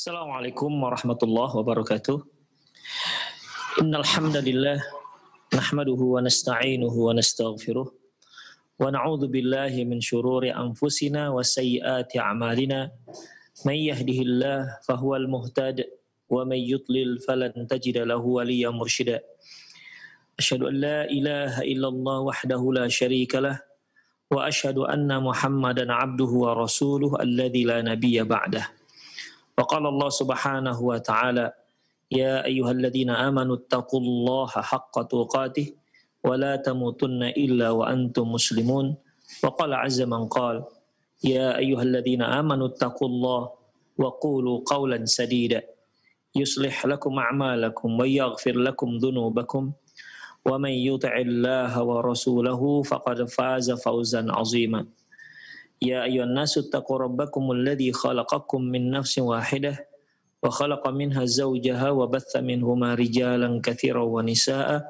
Assalamualaikum warahmatullahi wabarakatuh. Innal hamdalillah nahmaduhu wa nasta'inuhu wa nastaghfiruh wa na'udzu billahi min shururi anfusina wa sayyiati a'malina. May yahdihillahu fahuwal muhtad wa may yudlil falan tajida lahu waliyyan mursyida. Asyhadu an la ilaha illallah wahdahu la syarika lah wa asyhadu anna Muhammadan 'abduhu wa rasuluhu alladzi la nabiyya ba'dah. Wa qala Allah Subhanahu wa ta'ala, ya ayyuhalladzina amanu taqullaha haqqa tuqatih wa la tamutunna illa wa antum muslimun. Wa qala 'azza man qala, ya ayyuhalladzina amanu taqullaha wa qulu qawlan sadida yuslih lakum a'malakum wa yaghfir lakum dhunubakum wa man yuti'illaha wa rasulahu faqad faza fawzan 'azima. Ya ayyuhan nasu taqu rabbakumul ladzi khalaqakum min nafsin wahidah wa khalaqa minha zawjaha wa batha minhuma rijalan katsiran wa nisaa'a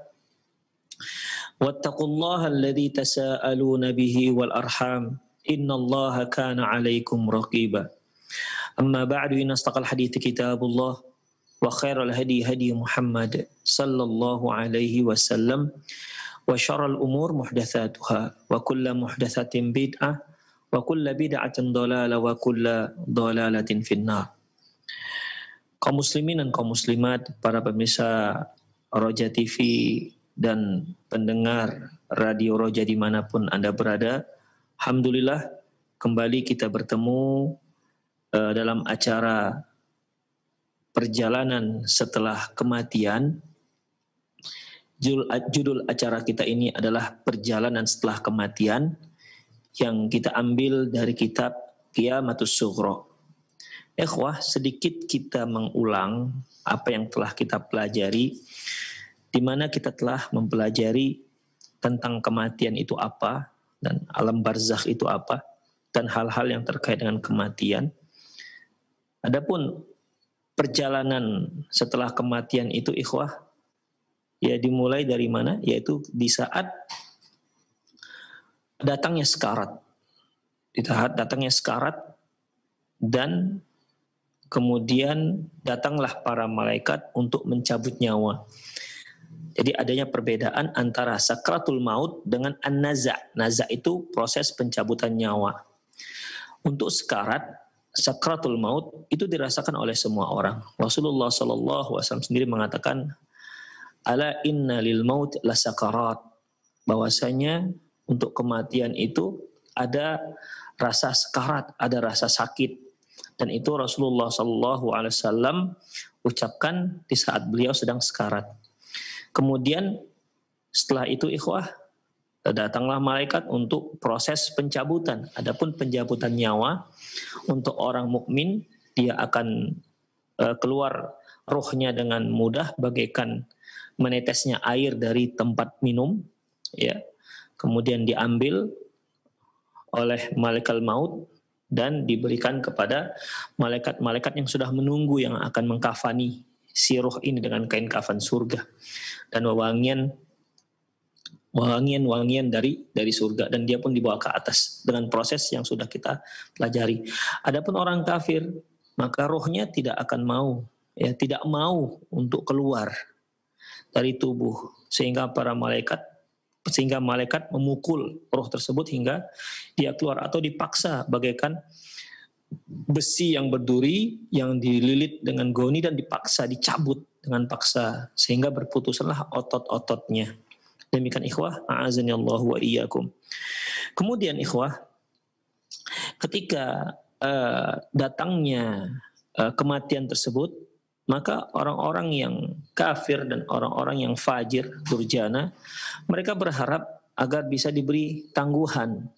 wattaqullaha alladzi tasaaluna bihi wal arham innallaha kana 'alaikum raqiba. Amma ba'du, inna astaqal hadithi kitabullah wa khairal hadi hadi Muhammad sallallahu alaihi wasallam wa syarrul umur muhdatsatuha wa kullu muhdatsatin bid'ah wa kullu bid'atin dhalalah wa kullu dhalalatin finnar. Kaum muslimin dan kaum muslimat, para pemirsa Roja TV dan pendengar Radio Roja dimanapun Anda berada, alhamdulillah kembali kita bertemu dalam acara perjalanan setelah kematian. Judul acara kita ini adalah perjalanan setelah kematian, yang kita ambil dari kitab Qiyamatus Sughra. Ikhwah, sedikit kita mengulang apa yang telah kita pelajari, di mana kita telah mempelajari tentang kematian itu apa, dan alam barzakh itu apa, dan hal-hal yang terkait dengan kematian. Adapun perjalanan setelah kematian itu, ikhwah, ya dimulai dari mana? Yaitu di saat datangnya sekarat. Di saat datangnya sekarat, dan kemudian datanglah para malaikat untuk mencabut nyawa. Jadi adanya perbedaan antara sakratul maut dengan an-naza'. Naza' itu proses pencabutan nyawa. Untuk sekarat, sakratul maut itu dirasakan oleh semua orang. Rasulullah SAW sendiri mengatakan, ala inna lil maut la sakarat. Bahwasanya untuk kematian itu ada rasa sekarat, ada rasa sakit, dan itu Rasulullah SAW ucapkan di saat beliau sedang sekarat. Kemudian setelah itu, ikhwah, datanglah malaikat untuk proses pencabutan. Adapun pencabutan nyawa untuk orang mukmin, dia akan keluar ruhnya dengan mudah, bagaikan menetesnya air dari tempat minum, ya. Kemudian diambil oleh malaikat maut dan diberikan kepada malaikat-malaikat yang sudah menunggu, yang akan mengkafani si ruh ini dengan kain kafan surga dan wangian dari surga, dan dia pun dibawa ke atas dengan proses yang sudah kita pelajari. Adapun orang kafir, maka ruhnya tidak akan mau, ya, tidak mau untuk keluar dari tubuh, sehingga malaikat memukul roh tersebut hingga dia keluar, atau dipaksa bagaikan besi yang berduri yang dililit dengan goni dan dipaksa dicabut dengan paksa sehingga berputuslah otot-ototnya. Demikian, ikhwah, a'azanillahu wa iyyakum. Kemudian, ikhwah, ketika datangnya kematian tersebut, maka orang-orang yang kafir dan orang-orang yang fajir, durjana, mereka berharap agar bisa diberi tangguhan,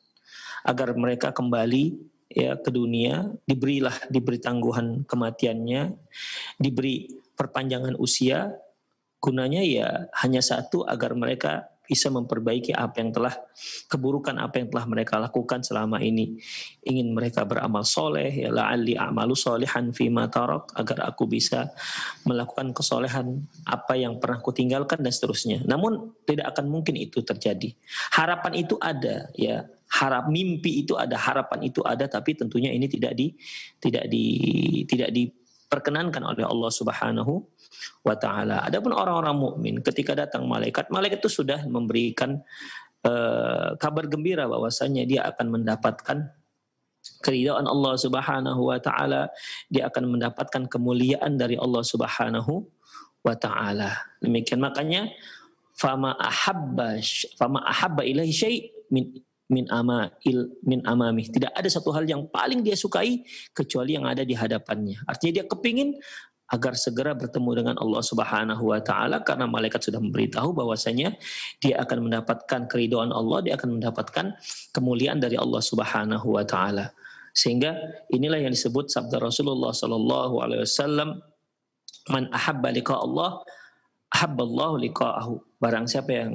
agar mereka kembali, ya, ke dunia, diberi tangguhan kematiannya, diberi perpanjangan usia, gunanya ya hanya satu, agar mereka bisa memperbaiki keburukan apa yang telah mereka lakukan selama ini. Ingin mereka beramal soleh, ya, la'alli a'malu solihan fima tarak, agar aku bisa melakukan kesolehan apa yang pernah kutinggalkan, dan seterusnya. Namun tidak akan mungkin itu terjadi. Harapan itu ada, ya. Mimpi itu ada, harapan itu ada, tapi tentunya ini tidak diperkenankan oleh Allah Subhanahu wa taala. Adapun orang-orang mukmin ketika datang malaikat, malaikat itu sudah memberikan kabar gembira bahwasanya dia akan mendapatkan keridhaan Allah Subhanahu wa taala, dia akan mendapatkan kemuliaan dari Allah Subhanahu wa taala. Demikian makanya fama ahabba ilaihi syai' min amamih. Tidak ada satu hal yang paling dia sukai kecuali yang ada di hadapannya. Artinya dia kepingin agar segera bertemu dengan Allah Subhanahu wa taala karena malaikat sudah memberitahu bahwasanya dia akan mendapatkan keridhaan Allah, dia akan mendapatkan kemuliaan dari Allah Subhanahu wa taala. Sehingga inilah yang disebut sabda Rasulullah sallallahu alaihi wasallam, man ahabba liqa Allah ahabballahu liqa'ahu. Barang siapa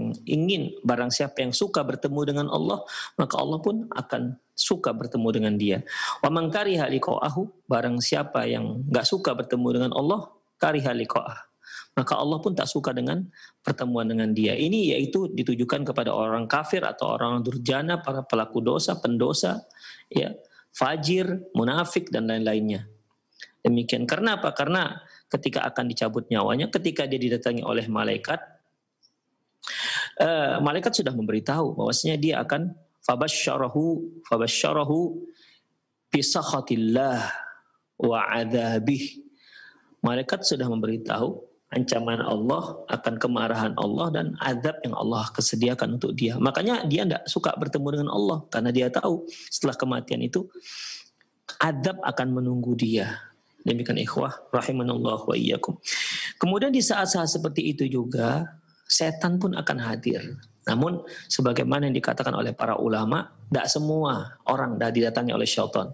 yang suka bertemu dengan Allah, maka Allah pun akan suka bertemu dengan dia. Wa man kariha liqa'ahu, barang siapa yang enggak suka bertemu dengan Allah, kariha liqa'ah, maka Allah pun tak suka dengan pertemuan dengan dia. Ini yaitu ditujukan kepada orang kafir atau orang durjana, para pelaku dosa, pendosa, ya, fajir, munafik dan lain-lainnya. Demikian. Karena apa? Karena ketika akan dicabut nyawanya, ketika dia didatangi oleh malaikat, malaikat sudah memberitahu bahwasanya dia akan fabasyarahu bisakhatillah wa adzabih. Malaikat sudah memberitahu ancaman Allah, akan kemarahan Allah dan azab yang Allah kesediakan untuk dia. Makanya dia tidak suka bertemu dengan Allah karena dia tahu setelah kematian itu azab akan menunggu dia. Demikian ikhwah rahimanallah wa iyyakum. Kemudian di saat-saat seperti itu juga setan pun akan hadir. Namun sebagaimana yang dikatakan oleh para ulama, tidak semua orang dah didatangi oleh syaitan.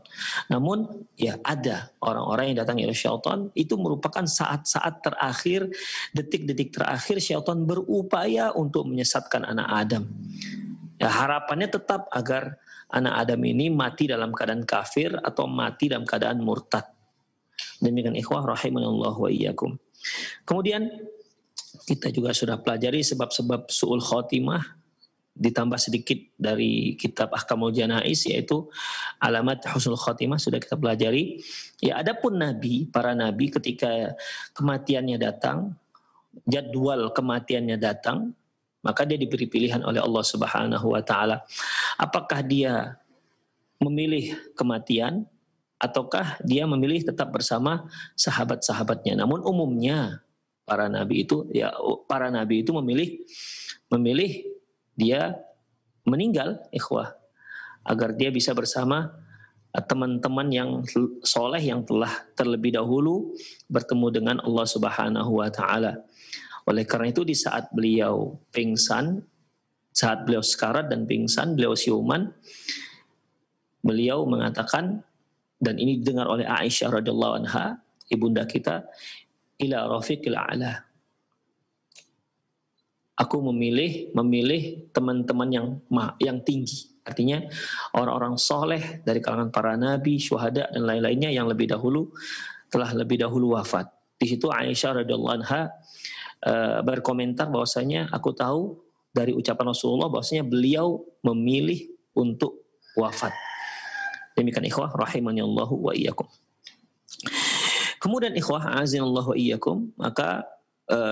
Namun ya ada orang-orang yang didatangi oleh syaitan, itu merupakan saat-saat terakhir, detik-detik terakhir syaitan berupaya untuk menyesatkan anak Adam. Ya, harapannya tetap agar anak Adam ini mati dalam keadaan kafir atau mati dalam keadaan murtad. Demikian ikhwah rahimanallah wa iyyakum. Kemudian kita juga sudah pelajari sebab-sebab su'ul khotimah, ditambah sedikit dari kitab Ahkamul Janais yaitu alamat husnul khotimah sudah kita pelajari. Ya, adapun para nabi ketika kematiannya datang, jadwal kematiannya datang, maka dia diberi pilihan oleh Allah Subhanahu wa taala. Apakah dia memilih kematian ataukah dia memilih tetap bersama sahabat-sahabatnya. Namun umumnya para nabi itu memilih dia meninggal, ikhwah, agar dia bisa bersama teman-teman yang soleh yang telah terlebih dahulu bertemu dengan Allah Subhanahu wa taala. Oleh karena itu di saat beliau pingsan, saat beliau sekarat dan pingsan, beliau siuman, beliau mengatakan, dan ini didengar oleh Aisyah radhiyallahu anha, ibunda kita, ila rafiqil a'la. Aku memilih teman-teman yang tinggi. Artinya orang-orang soleh dari kalangan para nabi, syuhada dan lain-lainnya yang telah lebih dahulu wafat. Di situ Aisyah radhiyallahu anha berkomentar bahwasanya aku tahu dari ucapan Rasulullah bahwasanya beliau memilih untuk wafat. Demikian ikhwah rahimanallahu wa iyyakum. Kemudian ikhwah azinallahu wa iyyakum, maka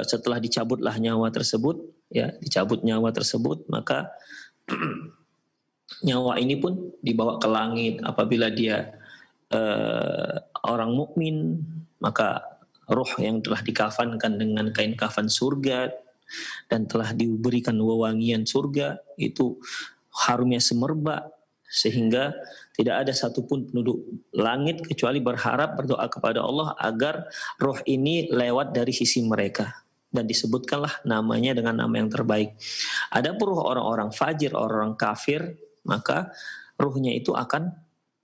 setelah dicabut nyawa tersebut, maka nyawa ini pun dibawa ke langit. Apabila dia orang mukmin, maka ruh yang telah dikafankan dengan kain kafan surga dan telah diberikan wewangian surga itu harumnya semerbak, sehingga tidak ada satupun penduduk langit kecuali berdoa kepada Allah agar roh ini lewat dari sisi mereka, dan disebutkanlah namanya dengan nama yang terbaik. Adapun roh orang-orang fajir, orang kafir, maka ruhnya itu akan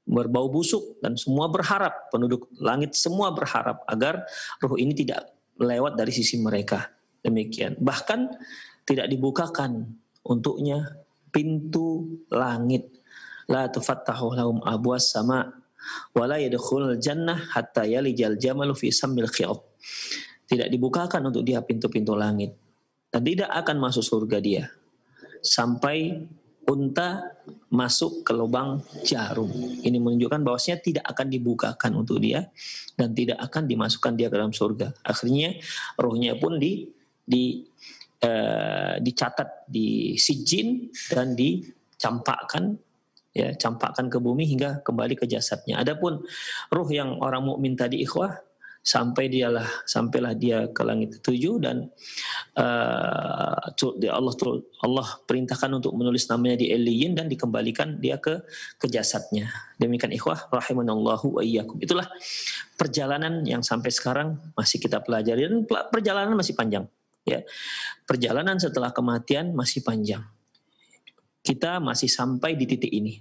berbau busuk, dan semua berharap, penduduk langit semua berharap agar ruh ini tidak lewat dari sisi mereka. Demikian. Bahkan tidak dibukakan untuknya pintu langit. La tufattahu lahum abwas sama wa la yadkhulul jannah hatta yalijal jamalu fi sammil khiyat. Tidak dibukakan untuk dia pintu-pintu langit dan tidak akan masuk surga dia sampai unta masuk ke lubang jarum. Ini menunjukkan bahwasanya tidak akan dibukakan untuk dia dan tidak akan dimasukkan dia ke dalam surga. Akhirnya rohnya pun dicatat di sijin dan dicampakkan, ya, campakkan ke bumi hingga kembali ke jasadnya. Adapun ruh yang orang mukmin tadi, ikhwah, sampailah dia ke langit ketujuh dan Allah perintahkan untuk menulis namanya di Eliyin dan dikembalikan dia ke jasadnya. Demikian ikhwah rahimanallahu wa iyyakum. Itulah perjalanan yang sampai sekarang masih kita pelajari dan perjalanan masih panjang, ya. Perjalanan setelah kematian masih panjang. Kita masih sampai di titik ini.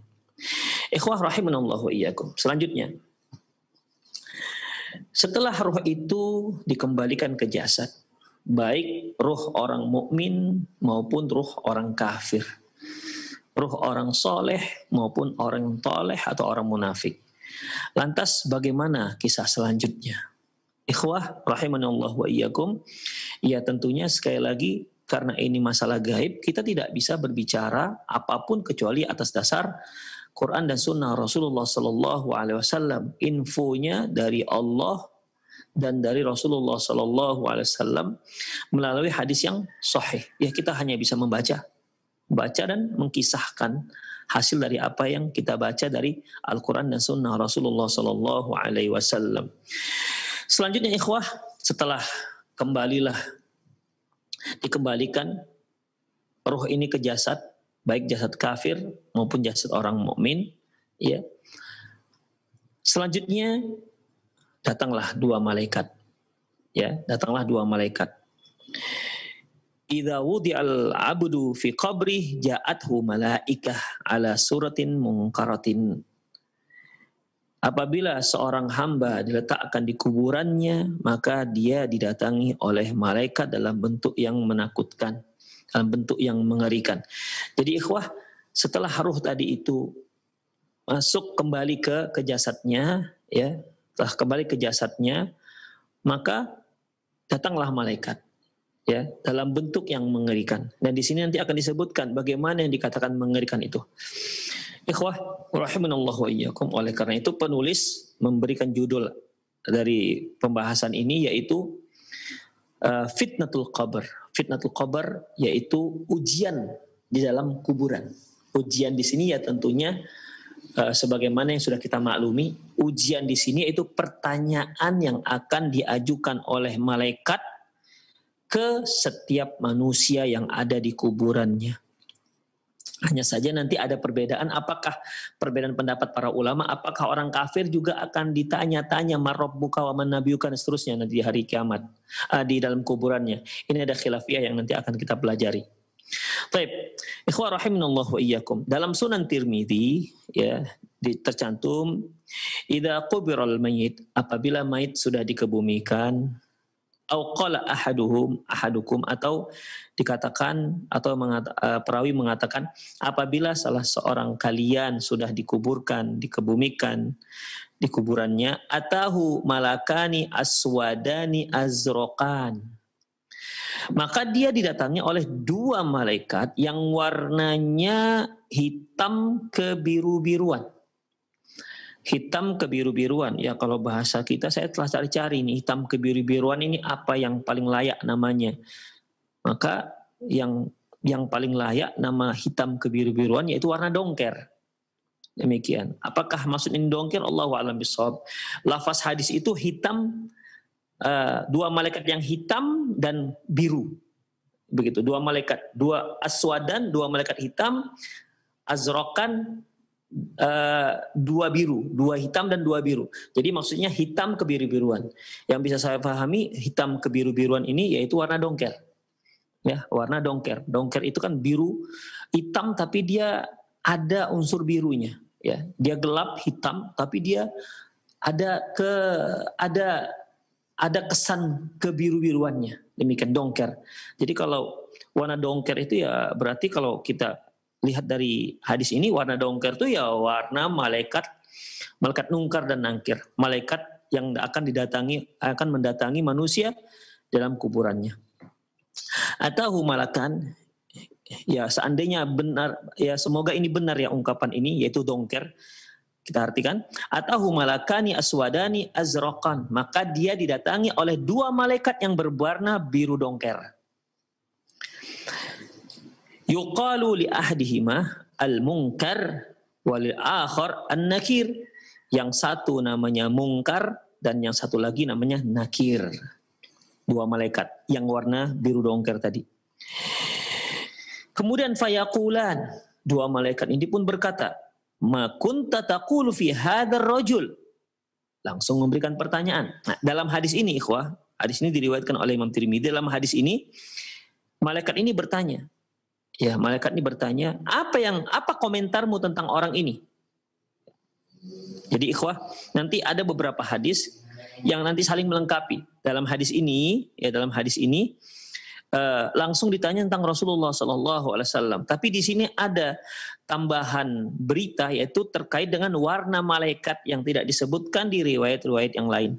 Ikhwah rahimanallahu wa iyyakum. Selanjutnya, setelah roh itu dikembalikan ke jasad, baik roh orang mukmin maupun roh orang kafir, roh orang soleh maupun orang toleh atau orang munafik. Lantas bagaimana kisah selanjutnya? Ikhwah rahimanallahu wa iyyakum. Ya, tentunya sekali lagi, karena ini masalah gaib, kita tidak bisa berbicara apapun kecuali atas dasar Quran dan Sunnah Rasulullah Sallallahu Alaihi Wasallam. Infonya dari Allah dan dari Rasulullah Sallallahu Alaihi Wasallam melalui hadis yang sahih. Ya, kita hanya bisa membaca dan mengkisahkan hasil dari apa yang kita baca dari Al-Quran dan Sunnah Rasulullah Sallallahu Alaihi Wasallam. Selanjutnya ikhwah, setelah dikembalikan roh ini ke jasad, baik jasad kafir maupun jasad orang mukmin, ya. Selanjutnya datanglah dua malaikat. Ya, datanglah dua malaikat. Idza wudi'al 'abdu fi qabrih ja'athu malaikah ala suratin munkaratin. Apabila seorang hamba diletakkan di kuburannya, maka dia didatangi oleh malaikat dalam bentuk yang menakutkan, dalam bentuk yang mengerikan. Jadi ikhwah, setelah ruh tadi itu masuk kembali ke jasadnya, ya, setelah kembali ke jasadnya, maka datanglah malaikat, ya, dalam bentuk yang mengerikan. Dan di sini nanti akan disebutkan bagaimana yang dikatakan mengerikan itu. Ikhwah rahimanallahu wa iyyakum. Oleh karena itu penulis memberikan judul dari pembahasan ini yaitu fitnatul qabr. Fitnatul qabr yaitu ujian di dalam kuburan. Ujian di sini ya tentunya sebagaimana yang sudah kita maklumi, ujian di sini yaitu pertanyaan yang akan diajukan oleh malaikat ke setiap manusia yang ada di kuburannya. Hanya saja nanti ada perbedaan, apakah perbedaan pendapat para ulama, apakah orang kafir juga akan ditanya-tanya marabbuka wa man nabiyuka dan seterusnya nanti di hari kiamat di dalam kuburannya. Ini ada khilafiyah yang nanti akan kita pelajari. Baik, ikhwah rahimanallahu wa iyyakum. Dalam Sunan Tirmidzi ya tercantum idza qubiral mayyit, apabila mayit sudah dikebumikan, au qala ahadukum atau dikatakan atau perawi mengatakan apabila salah seorang kalian sudah dikebumikan di kuburannya, atahu malakani aswadani azrokan, maka dia didatangi oleh dua malaikat yang warnanya hitam kebiru-biruan. Hitam kebiru-biruan, ya kalau bahasa kita saya telah cari-cari nih, hitam kebiru-biruan ini apa yang paling layak namanya. Maka yang paling layak nama hitam kebiru-biruan yaitu warna dongker. Demikian. Apakah maksud ini dongker? Allahu a'lam bishawab. Lafaz hadis itu hitam, dua malaikat yang hitam dan biru. Begitu, dua malaikat, dua aswadan, dua malaikat hitam, azrokan, dua biru, dua hitam dan dua biru. Jadi maksudnya hitam kebiru-biruan. Yang bisa saya pahami hitam kebiru-biruan ini yaitu warna dongker. Ya, warna dongker. Dongker itu kan biru, hitam tapi dia ada unsur birunya. Ya, dia gelap hitam tapi dia ada kesan kebiru-biruannya. Demikian dongker. Jadi kalau warna dongker itu ya berarti kalau kita lihat dari hadis ini, warna dongker itu ya warna malaikat nungkar dan nangkir, malaikat yang akan mendatangi manusia dalam kuburannya. Atahu malakan, ya seandainya benar, ya semoga ini benar ya ungkapan ini, yaitu dongker, kita artikan, atahu malakani aswadani azraqan, maka dia didatangi oleh dua malaikat yang berwarna biru dongker. Yuqalu li ahdihima al-munkar walil akhar an-nakir. Yang satu namanya mungkar dan yang satu lagi namanya nakir. Dua malaikat yang warna biru dongker tadi. Kemudian fayaqulan, dua malaikat ini pun berkata, ma kunta taqulu fi hadzal rajul. Langsung memberikan pertanyaan. Nah, dalam hadis ini ikhwah, hadis ini diriwayatkan oleh Imam Tirmidzi. Dalam hadis ini malaikat ini bertanya. Ya, malaikat ini bertanya, apa komentarmu tentang orang ini? Jadi ikhwah, nanti ada beberapa hadis yang nanti saling melengkapi. Dalam hadis ini langsung ditanya tentang Rasulullah SAW. Tapi di sini ada tambahan berita, yaitu terkait dengan warna malaikat yang tidak disebutkan di riwayat-riwayat yang lain.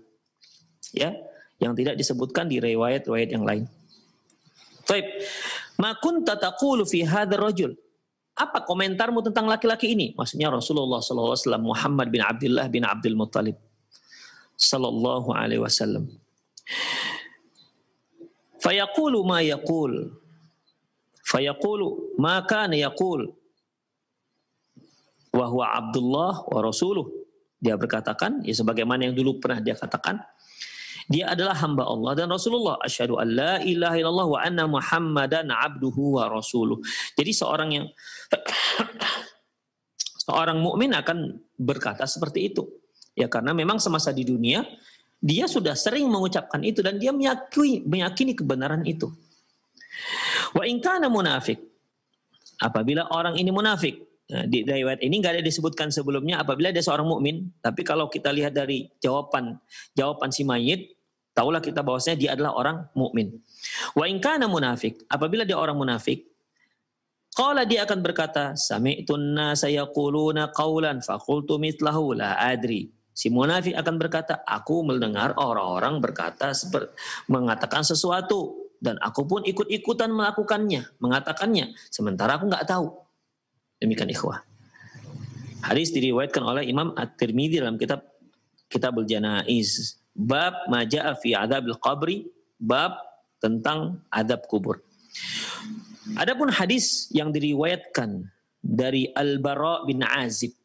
Ya, yang tidak disebutkan di riwayat-riwayat yang lain. Baik, ma kunta taqulu fi hadzal rajul. Apa komentarmu tentang laki-laki ini? Maksudnya Rasulullah SAW, Muhammad bin Abdullah bin Abdul Muttalib sallallahu alaihi wasallam. Fayaqulu ma yaqul. Fayaqulu ma kana yaqul. Wa huwa Abdullah wa rasuluh. Dia berkatakan, ya sebagaimana yang dulu pernah dia katakan, dia adalah hamba Allah dan Rasulullah. Asyhadu an la ilaha illallah wa anna Muhammadan abduhu wa rasuluh. Jadi seorang mukmin akan berkata seperti itu. Ya karena memang semasa di dunia dia sudah sering mengucapkan itu dan dia meyakini kebenaran itu. Wa in kana munafik. Apabila orang ini munafik. Nah, di riwayat ini nggak ada disebutkan sebelumnya apabila dia seorang mukmin. Tapi kalau kita lihat dari jawaban si mayit, taulah kita bahwasanya dia adalah orang mukmin. Wa in kana munafik, apabila dia orang munafik, qala, dia akan berkata, sami'tun nasa yaquluna qawlan faqultu mithlahu la adri. Si munafik akan berkata, aku mendengar orang-orang mengatakan sesuatu dan aku pun ikut-ikutan mengatakannya, sementara aku nggak tahu. Demikian ikhwah. Hadis diriwayatkan oleh Imam At-Tirmidzi dalam Kitabul Janaiz. Bab maja'a fi adzabil qabri, bab tentang adab kubur. Adapun hadis yang diriwayatkan dari Al-Bara bin Azib,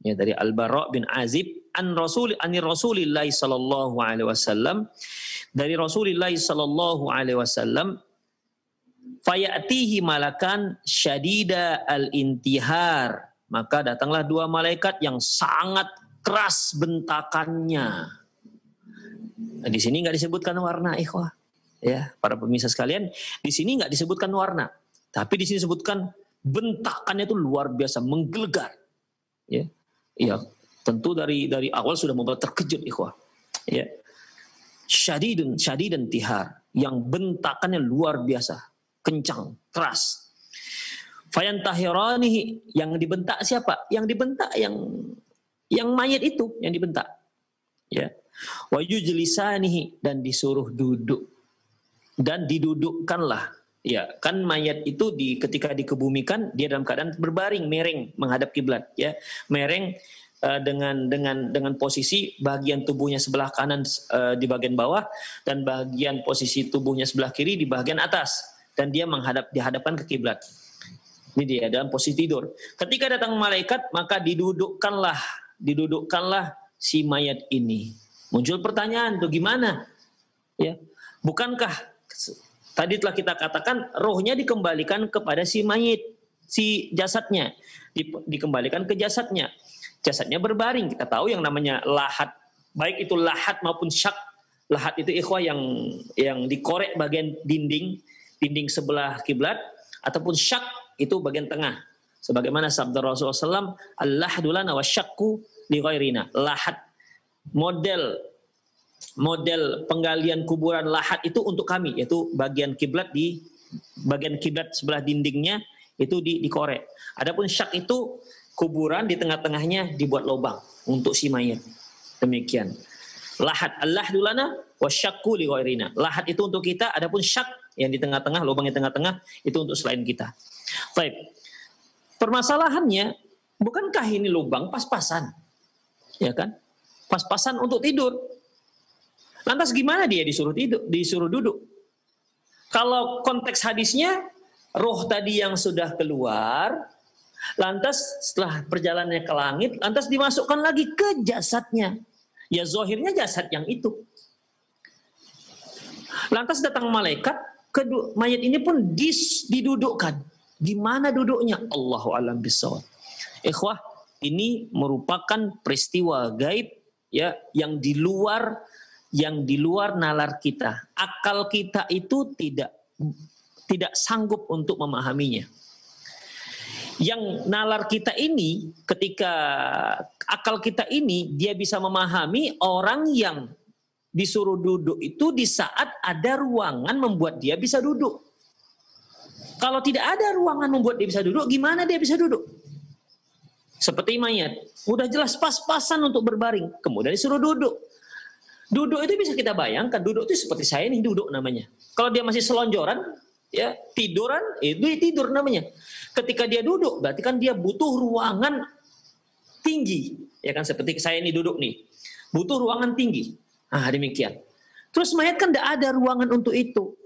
ya dari Al-Bara bin Azib anir Rasulillah sallallahu alaihi wasallam, dari Rasulullah sallallahu alaihi wasallam, fayatihi malakan syadida al-intihar, maka datanglah dua malaikat yang sangat keras bentakannya. Nah, di sini nggak disebutkan warna, ikhwah. Ya, para pemirsa sekalian, di sini nggak disebutkan warna, tapi di sini disebutkan bentakannya itu luar biasa, menggelegar. Ya, ya, tentu dari awal sudah membuat terkejut, ikhwah. Ya, syadidan tihar, yang bentakannya luar biasa, kencang, keras. Fayantahiranihi, yang dibentak siapa? Yang dibentak yang mayat itu, yang dibentak. Ya. Wa yujlisanihi, dan disuruh duduk. Dan didudukkanlah. Ya, kan mayat itu ketika dikebumikan dia dalam keadaan berbaring, mereng menghadap kiblat, ya. Mereng dengan posisi bagian tubuhnya sebelah kanan di bagian bawah dan bagian posisi tubuhnya sebelah kiri di bagian atas, dan dia dihadapkan ke kiblat. Ini dia dalam posisi tidur. Ketika datang malaikat, maka didudukkanlah si mayat ini. Muncul pertanyaan, tuh gimana? Ya, bukankah tadi telah kita katakan rohnya dikembalikan kepada si mayit, si jasadnya dikembalikan ke jasadnya. Jasadnya berbaring. Kita tahu yang namanya lahat, baik itu lahat maupun syak. Lahat itu ikhwah yang dikorek bagian dinding sebelah kiblat, ataupun syak itu bagian tengah. Sebagaimana sabda Rasulullah SAW, al-lahdu lana wa syakku li ghairina. Lahat, model penggalian kuburan lahat itu untuk kami, yaitu bagian kiblat sebelah dindingnya itu dikorek. Adapun syak itu kuburan di tengah-tengahnya dibuat lubang untuk si mayat. Demikian. Lahat, al-lahdu lana wasyakku li ghairina. Lahat itu untuk kita, adapun syak yang di tengah-tengah, lubang di tengah-tengah itu untuk selain kita. Baik. Permasalahannya, bukankah ini lubang pas-pasan? Ya kan? Pas-pasan untuk tidur. Lantas gimana dia disuruh tidur, disuruh duduk? Kalau konteks hadisnya, roh tadi yang sudah keluar, lantas setelah perjalanannya ke langit, lantas dimasukkan lagi ke jasadnya. Ya zahirnya jasad yang itu. Lantas datang malaikat, mayat ini pun didudukkan. Di mana duduknya? Allahu a'lam bishawab. Ikhwah, ini merupakan peristiwa gaib ya yang di luar nalar kita. Akal kita itu tidak sanggup untuk memahaminya. Yang nalar kita ini, ketika akal kita ini, dia bisa memahami orang yang disuruh duduk itu di saat ada ruangan membuat dia bisa duduk. Kalau tidak ada ruangan membuat dia bisa duduk, gimana dia bisa duduk? Seperti mayat, udah jelas pas-pasan untuk berbaring, kemudian disuruh duduk. Duduk itu bisa kita bayangkan, duduk itu seperti saya ini duduk namanya. Kalau dia masih selonjoran, ya tiduran, itu tidur namanya. Ketika dia duduk, berarti kan dia butuh ruangan tinggi, ya kan, seperti saya ini duduk nih, butuh ruangan tinggi. Nah demikian. Terus mayat kan tidak ada ruangan untuk itu.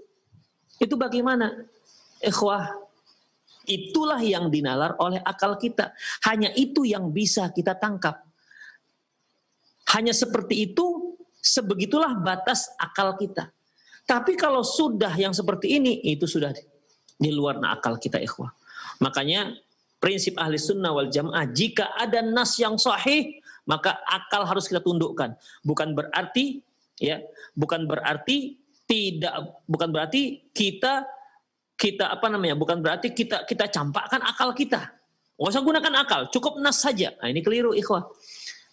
Itu bagaimana? Ikhwah, itulah yang dinalar oleh akal kita. Hanya itu yang bisa kita tangkap. Hanya seperti itu, sebegitulah batas akal kita. Tapi kalau sudah yang seperti ini, itu sudah di luar akal kita, ikhwah. Makanya prinsip ahli sunnah wal jamaah, jika ada nas yang sahih, maka akal harus kita tundukkan. Bukan berarti kita campakkan akal kita. Nggak usah gunakan akal, cukup nas saja. Nah, ini keliru, ikhwah.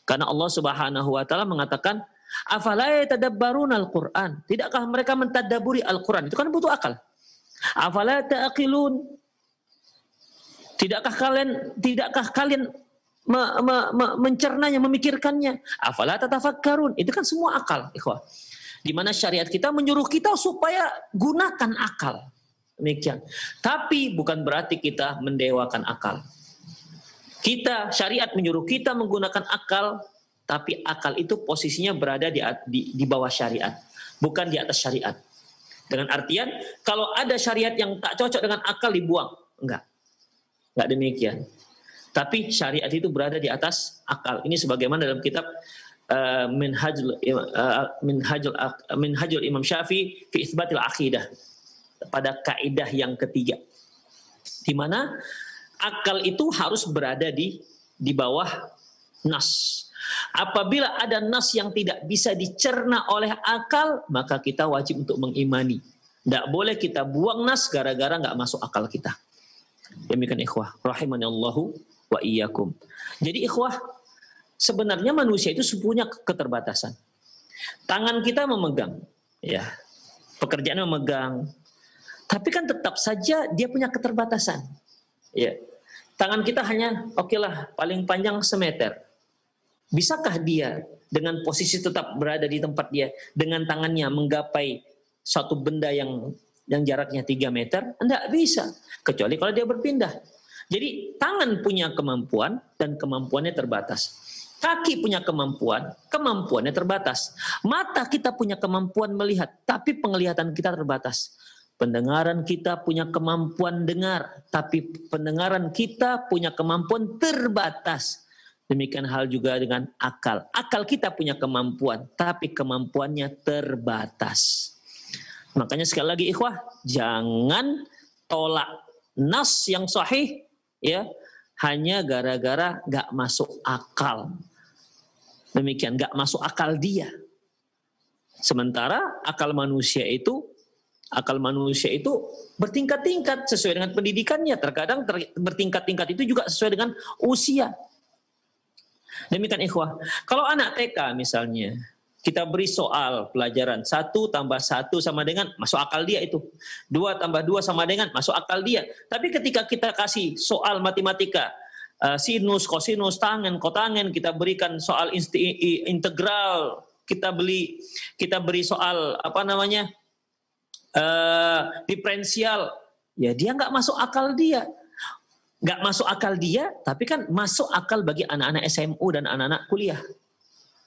Karena Allah Subhanahu wa taala mengatakan, afala yatadabbaruna al-Qur'an? Tidakkah mereka mentadabburi Al-Qur'an? Itu kan butuh akal. Afala ta'qilun? Tidakkah kalian mencernanya, memikirkannya? Afala tatafakkarun? Itu kan semua akal, ikhwah. Di mana syariat kita menyuruh kita supaya gunakan akal. Demikian. Tapi bukan berarti kita mendewakan akal. Syariat menyuruh kita menggunakan akal, tapi akal itu posisinya berada di bawah syariat, bukan di atas syariat. Dengan artian, kalau ada syariat yang tak cocok dengan akal dibuang. Enggak demikian. Tapi syariat itu berada di atas akal. Ini sebagaimana dalam kitab Minhajul Imam Syafi'i fi Itsbatil Aqidah, pada kaidah yang ketiga, di mana akal itu harus berada di bawah nas. Apabila ada nas yang tidak bisa dicerna oleh akal, maka kita wajib untuk mengimani. Tidak boleh kita buang nas gara-gara nggak masuk akal kita. Demikian ikhwah, rahimanallahu wa iyyakum. Jadi ikhwah, sebenarnya manusia itu punya keterbatasan. Tangan kita memegang, ya, pekerjaan memegang, tapi kan tetap saja dia punya keterbatasan. Ya, tangan kita hanya okelah paling panjang semeter. Bisakah dia dengan posisi tetap berada di tempat dia dengan tangannya menggapai suatu benda yang jaraknya 3 meter? Tidak bisa, kecuali kalau dia berpindah. Jadi tangan punya kemampuan dan kemampuannya terbatas. Kaki punya kemampuan, kemampuannya terbatas. Mata kita punya kemampuan melihat, tapi penglihatan kita terbatas. Pendengaran kita punya kemampuan dengar, tapi pendengaran kita punya kemampuan terbatas. Demikian hal juga dengan akal. Akal kita punya kemampuan, tapi kemampuannya terbatas. Makanya sekali lagi ikhwah, jangan tolak nas yang sahih, ya, hanya gara-gara gak masuk akal. Demikian, gak masuk akal dia. Sementara akal manusia itu bertingkat-tingkat sesuai dengan pendidikannya. Terkadang bertingkat-tingkat itu juga sesuai dengan usia. Demikian ikhwah. Kalau anak TK misalnya, kita beri soal pelajaran 1 tambah 1 sama dengan, masuk akal dia itu. 2 tambah 2 sama dengan, masuk akal dia. Tapi ketika kita kasih soal matematika, sinus, kosinus, tangen, kotangen, kita berikan soal integral, kita beri soal apa namanya diferensial, ya dia nggak masuk akal dia. Nggak masuk akal dia, tapi kan masuk akal bagi anak-anak SMU dan anak-anak kuliah.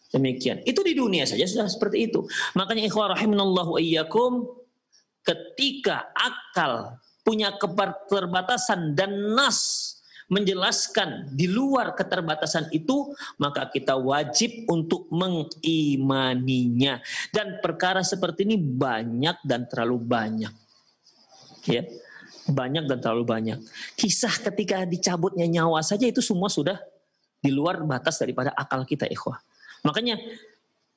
Demikian. Itu di dunia saja sudah seperti itu. Makanya ikhwah rahimanallahu iyyakum, ketika akal punya keterbatasan dan nas menjelaskan di luar keterbatasan itu, maka kita wajib untuk mengimaninya. Dan perkara seperti ini banyak dan terlalu banyak. Ya. Banyak dan terlalu banyak. Kisah ketika dicabutnya nyawa saja itu semua sudah di luar batas daripada akal kita, ikhwah. Makanya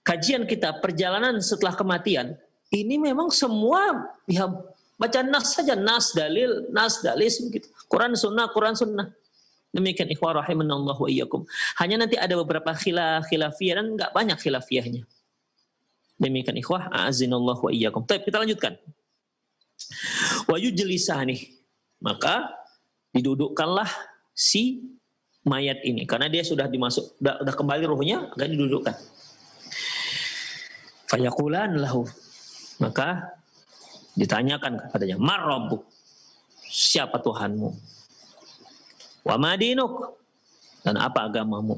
kajian kita perjalanan setelah kematian ini memang semua ya baca nas saja, nas dalil begitu. Quran sunnah. Demikian ikhwah rahimanallahu wa iyyakum. Hanya nanti ada beberapa khilafiyah dan enggak banyak khilafiyahnya. Demikian ikhwah a'azinallahu wa iyyakum. Baik, kita lanjutkan. Wa yujlisani, maka didudukkanlah si mayat ini karena dia sudah sudah kembali ruhnya, akan didudukkan. Fayaqulan lahu, maka ditanyakan kepadanya, mar rabbuk, siapa Tuhanmu? Wa ma dinuk, dan apa agamamu?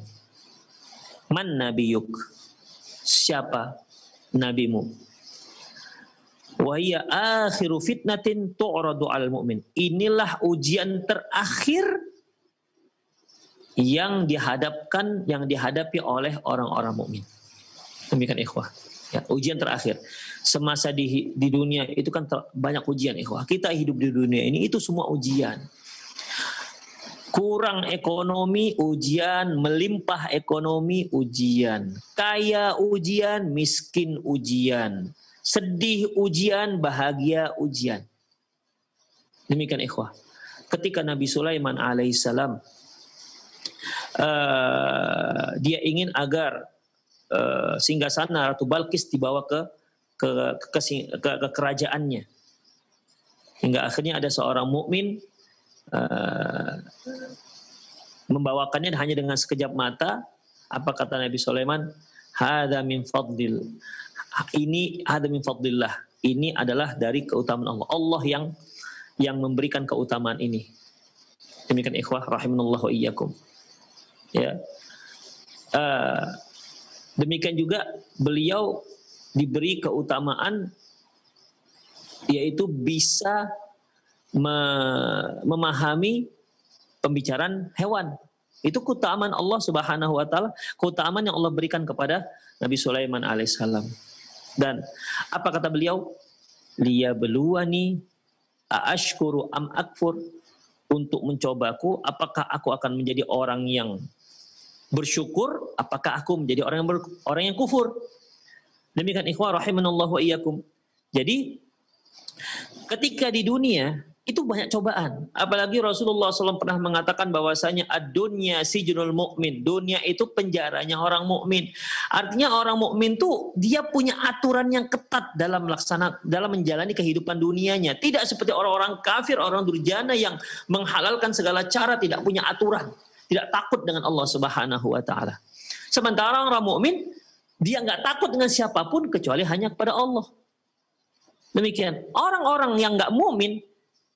Man nabiyuk, siapa nabimu? Wa hiya akhiru fitnatin tu'radu 'alal mu'min. Inilah ujian terakhir yang dihadapi oleh orang-orang mukmin. Demikian ikhwah. Ya, ujian terakhir. Semasa di dunia itu kan banyak ujian ikhwah. Kita hidup di dunia ini itu semua ujian. Kurang ekonomi ujian, melimpah ekonomi ujian, kaya ujian, miskin ujian. Sedih ujian, bahagia ujian. Demikian ikhwah. Ketika Nabi Sulaiman alaihissalam dia ingin agar singgasana Ratu Balkis dibawa ke kerajaannya. Hingga akhirnya ada seorang mukmin membawakannya hanya dengan sekejap mata. Apa kata Nabi Sulaiman? Hadza min fadlil. Ini ada min fadlillah. Ini adalah dari keutamaan Allah. Allah yang memberikan keutamaan ini. Demikian ikhwah rahimanallahu wa iyyakum. Ya. Demikian juga beliau diberi keutamaan yaitu bisa memahami pembicaraan hewan. Itu keutamaan Allah Subhanahu wa taala, keutamaan yang Allah berikan kepada Nabi Sulaiman alaihissalam. Dan apa kata beliau? Liyabluwani aashkuru am akfur, untuk mencobaku apakah aku akan menjadi orang yang bersyukur, apakah aku menjadi orang yang kufur. Demikian ikhwah rahimanallahu wa iyyakum. Jadi ketika di dunia itu banyak cobaan. Apalagi Rasulullah SAW pernah mengatakan bahwasanya ad-dunya sijnul mu'min. Dunia itu penjaranya orang mukmin. Artinya orang mukmin tuh dia punya aturan yang ketat dalam menjalani kehidupan dunianya. Tidak seperti orang-orang kafir, orang durjana yang menghalalkan segala cara, tidak punya aturan, tidak takut dengan Allah Subhanahu wa taala. Sementara orang mukmin dia nggak takut dengan siapapun kecuali hanya kepada Allah. Demikian. Orang-orang yang nggak mukmin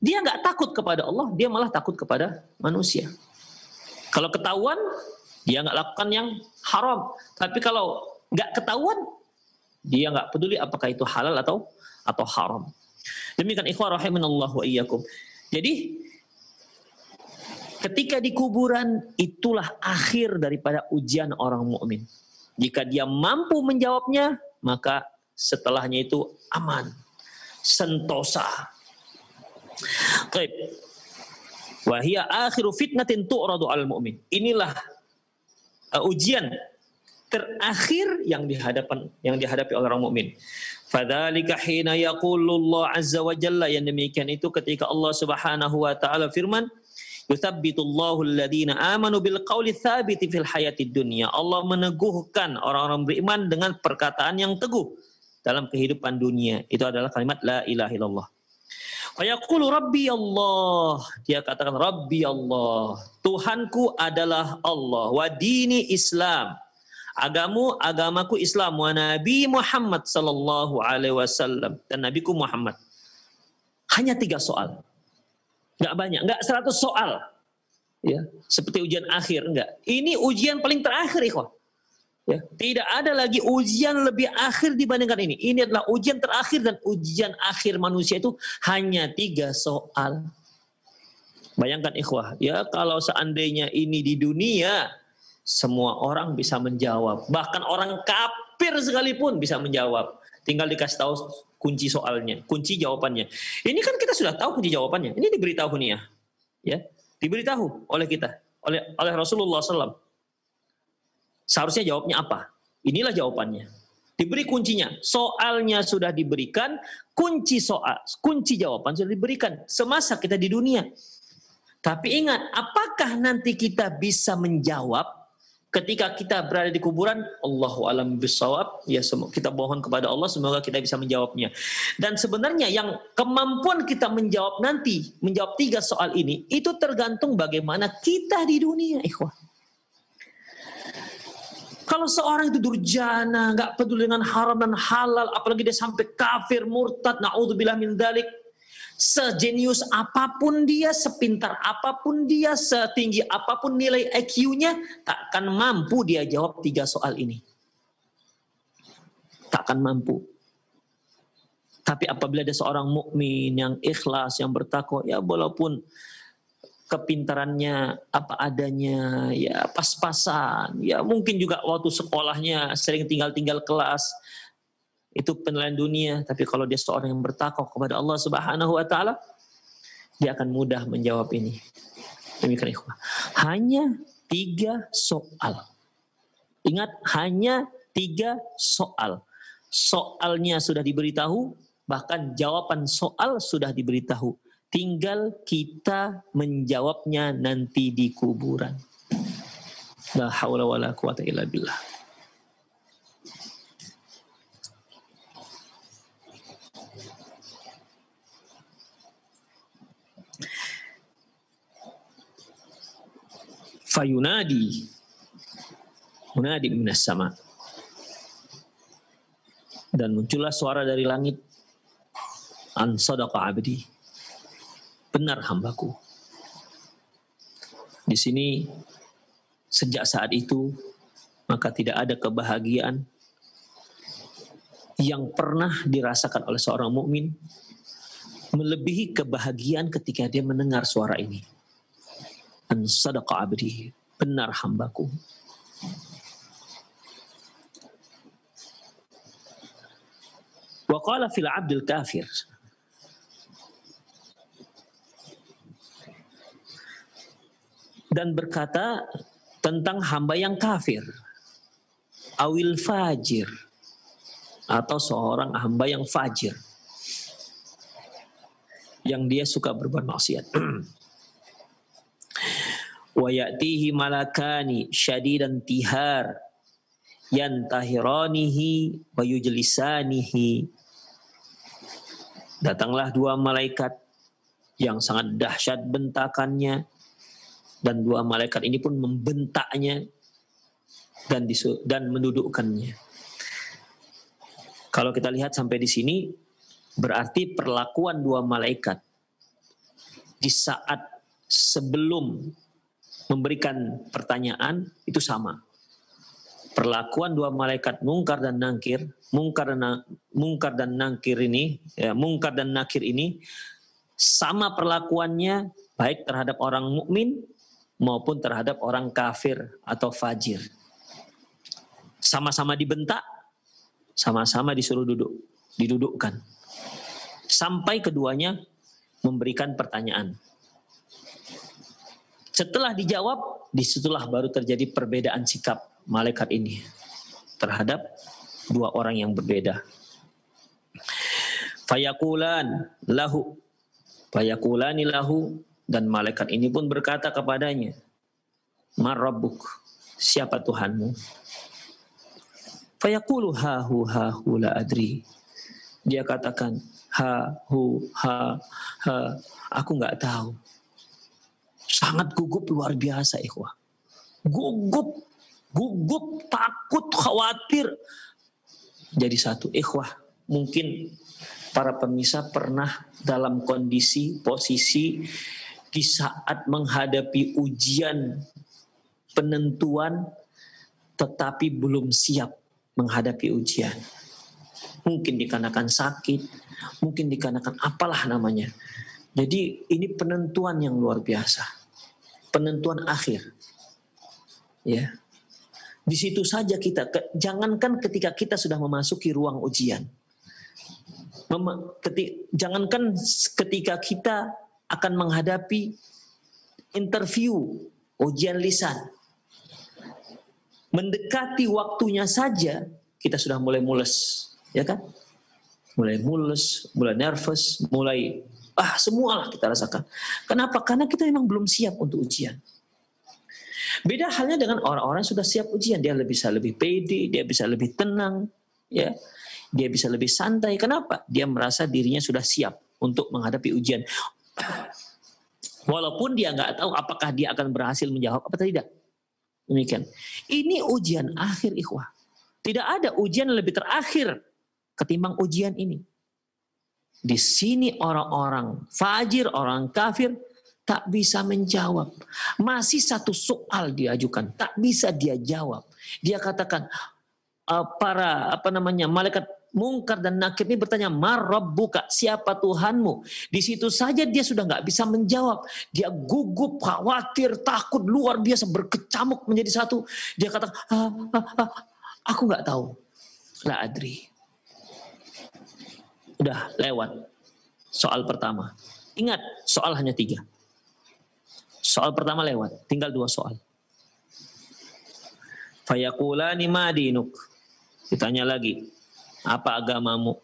dia nggak takut kepada Allah, dia malah takut kepada manusia. Kalau ketahuan, dia nggak lakukan yang haram. Tapi kalau nggak ketahuan, dia nggak peduli apakah itu halal atau haram. Demikian ikhwah rahimanallahu wa iyyakum. Jadi ketika di kuburan itulah akhir daripada ujian orang mukmin. Jika dia mampu menjawabnya, maka setelahnya itu aman, sentosa. Baik. Wa hiya akhiru fitnatin tu'radu 'alal mu'min. Inilah ujian terakhir yang dihadapi oleh orang mukmin. Fadzalika hina yaqulullah azza wa jalla, yang demikian itu ketika Allah Subhanahu wa taala firman, yutsabbitullahu alladziina aamanu bil qauli tsabiti fil hayatid dunya. Allah meneguhkan orang-orang beriman dengan perkataan yang teguh dalam kehidupan dunia. Itu adalah kalimat la ilaha illallah. Fayaqulu Rabbi Allah. Dia katakan Rabbi Allah. Tuhanku adalah Allah. Wa dini Islam. Agamaku Islam, wa Nabi Muhammad sallallahu alaihi wasallam, dan Nabiku Muhammad. Hanya 3 soal. Nggak banyak, nggak 100 soal. Ya, seperti ujian akhir, enggak. Ini ujian paling terakhir, ikhwah. Ya, tidak ada lagi ujian lebih akhir dibandingkan ini. Ini adalah ujian terakhir, dan ujian akhir manusia itu hanya 3 soal. Bayangkan ikhwah, ya kalau seandainya ini di dunia, semua orang bisa menjawab. Bahkan orang kafir sekalipun bisa menjawab. Tinggal dikasih tahu kunci soalnya, kunci jawabannya. Ini kan kita sudah tahu kunci jawabannya. Ini diberitahu nih ya, diberitahu oleh kita, oleh Rasulullah SAW. Seharusnya jawabnya apa? Inilah jawabannya. Diberi kuncinya. Soalnya sudah diberikan, kunci jawaban sudah diberikan semasa kita di dunia. Tapi ingat, apakah nanti kita bisa menjawab ketika kita berada di kuburan? Allahu a'lam bishawab. Ya, kita mohon kepada Allah semoga kita bisa menjawabnya. Dan sebenarnya yang kemampuan kita menjawab nanti, menjawab 3 soal ini, itu tergantung bagaimana kita di dunia, ikhwah. Kalau seorang itu durjana, nggak peduli dengan haram dan halal, apalagi dia sampai kafir, murtad, na'udzubillah min dzalik, sejenius apapun dia, sepintar apapun dia, setinggi apapun nilai IQ-nya, takkan mampu dia jawab 3 soal ini. Takkan mampu. Tapi apabila ada seorang mukmin yang ikhlas, yang bertakwa, ya walaupun kepintarannya apa adanya, ya pas-pasan, ya mungkin juga waktu sekolahnya sering tinggal-tinggal kelas, itu penilaian dunia. Tapi kalau dia seorang yang bertakwa kepada Allah Subhanahu wa taala, dia akan mudah menjawab ini. Demikian ikhwah. Hanya 3 soal. Ingat, hanya 3 soal. Soalnya sudah diberitahu, bahkan jawaban soal sudah diberitahu. Tinggal kita menjawabnya nanti di kuburan. La haula wala quwata illa billah. Fayunadi munadi minas sama, dan muncullah suara dari langit, an sadaqa abdi, benar hambaku. Di sini sejak saat itu maka tidak ada kebahagiaan yang pernah dirasakan oleh seorang mukmin melebihi kebahagiaan ketika dia mendengar suara ini. An sadaqa abdi, benar hambaku. Wa qala fil abdil kafir, dan berkata tentang hamba yang kafir, awil fajir, atau seorang hamba yang fajir, yang dia suka berbuat maksiat. Wa ya'tihi malakani syadidan tihar yantahiranihi wa yujlisanihi. Datanglah 2 malaikat yang sangat dahsyat bentakannya, dan 2 malaikat ini pun membentaknya dan mendudukkannya. Kalau kita lihat sampai di sini, berarti perlakuan 2 malaikat di saat sebelum memberikan pertanyaan itu sama. Perlakuan 2 malaikat mungkar dan nakir, mungkar dan nakir ini sama perlakuannya, baik terhadap orang mukmin maupun terhadap orang kafir atau fajir. Sama-sama dibentak, sama-sama disuruh didudukkan. Sampai keduanya memberikan pertanyaan. Setelah dijawab, disitulah baru terjadi perbedaan sikap malaikat ini terhadap 2 orang yang berbeda. Fayakulani lahu, dan malaikat ini pun berkata kepadanya, "Man rabbuk?" Siapa Tuhanmu? Fayaqulu hahu la adri. Dia katakan, aku nggak tahu. Sangat gugup luar biasa, ikhwah. Gugup gugup, takut, khawatir. Jadi satu. Ikhwah, mungkin para pemirsa pernah dalam kondisi, posisi di saat menghadapi ujian penentuan, tetapi belum siap menghadapi ujian. Mungkin dikarenakan sakit, mungkin dikarenakan apalah namanya. Jadi ini penentuan yang luar biasa. Penentuan akhir. Ya. Di situ saja kita, jangankan ketika kita sudah memasuki ruang ujian. Jangankan ketika kita akan menghadapi interview, ujian lisan. Mendekati waktunya saja, kita sudah mulai mules. Ya kan? Mulai mules, mulai nervous, mulai semualah kita rasakan. Kenapa? Karena kita memang belum siap untuk ujian. Beda halnya dengan orang-orang yang sudah siap ujian. Dia bisa lebih pede, dia bisa lebih tenang, ya. Dia bisa lebih santai. Kenapa? Dia merasa dirinya sudah siap untuk menghadapi ujian. Walaupun dia nggak tahu apakah dia akan berhasil menjawab apa tidak. Demikian. Ini ujian akhir, ikhwah. Tidak ada ujian lebih terakhir ketimbang ujian ini. Di sini orang-orang fajir, orang kafir tak bisa menjawab. Masih satu soal diajukan, tak bisa dia jawab. Dia katakan para malaikat Mungkar dan Nakir ini bertanya, "Mar rabbuka?" Siapa Tuhanmu? Di situ saja dia sudah nggak bisa menjawab. Dia gugup, khawatir, takut, luar biasa, berkecamuk menjadi satu. Dia kata, aku nggak tahu. La adri. Udah lewat soal pertama. Ingat, soal hanya 3. Soal pertama lewat, tinggal 2 soal. Fayaqulani ma dinuk. Ditanya lagi, apa agamamu?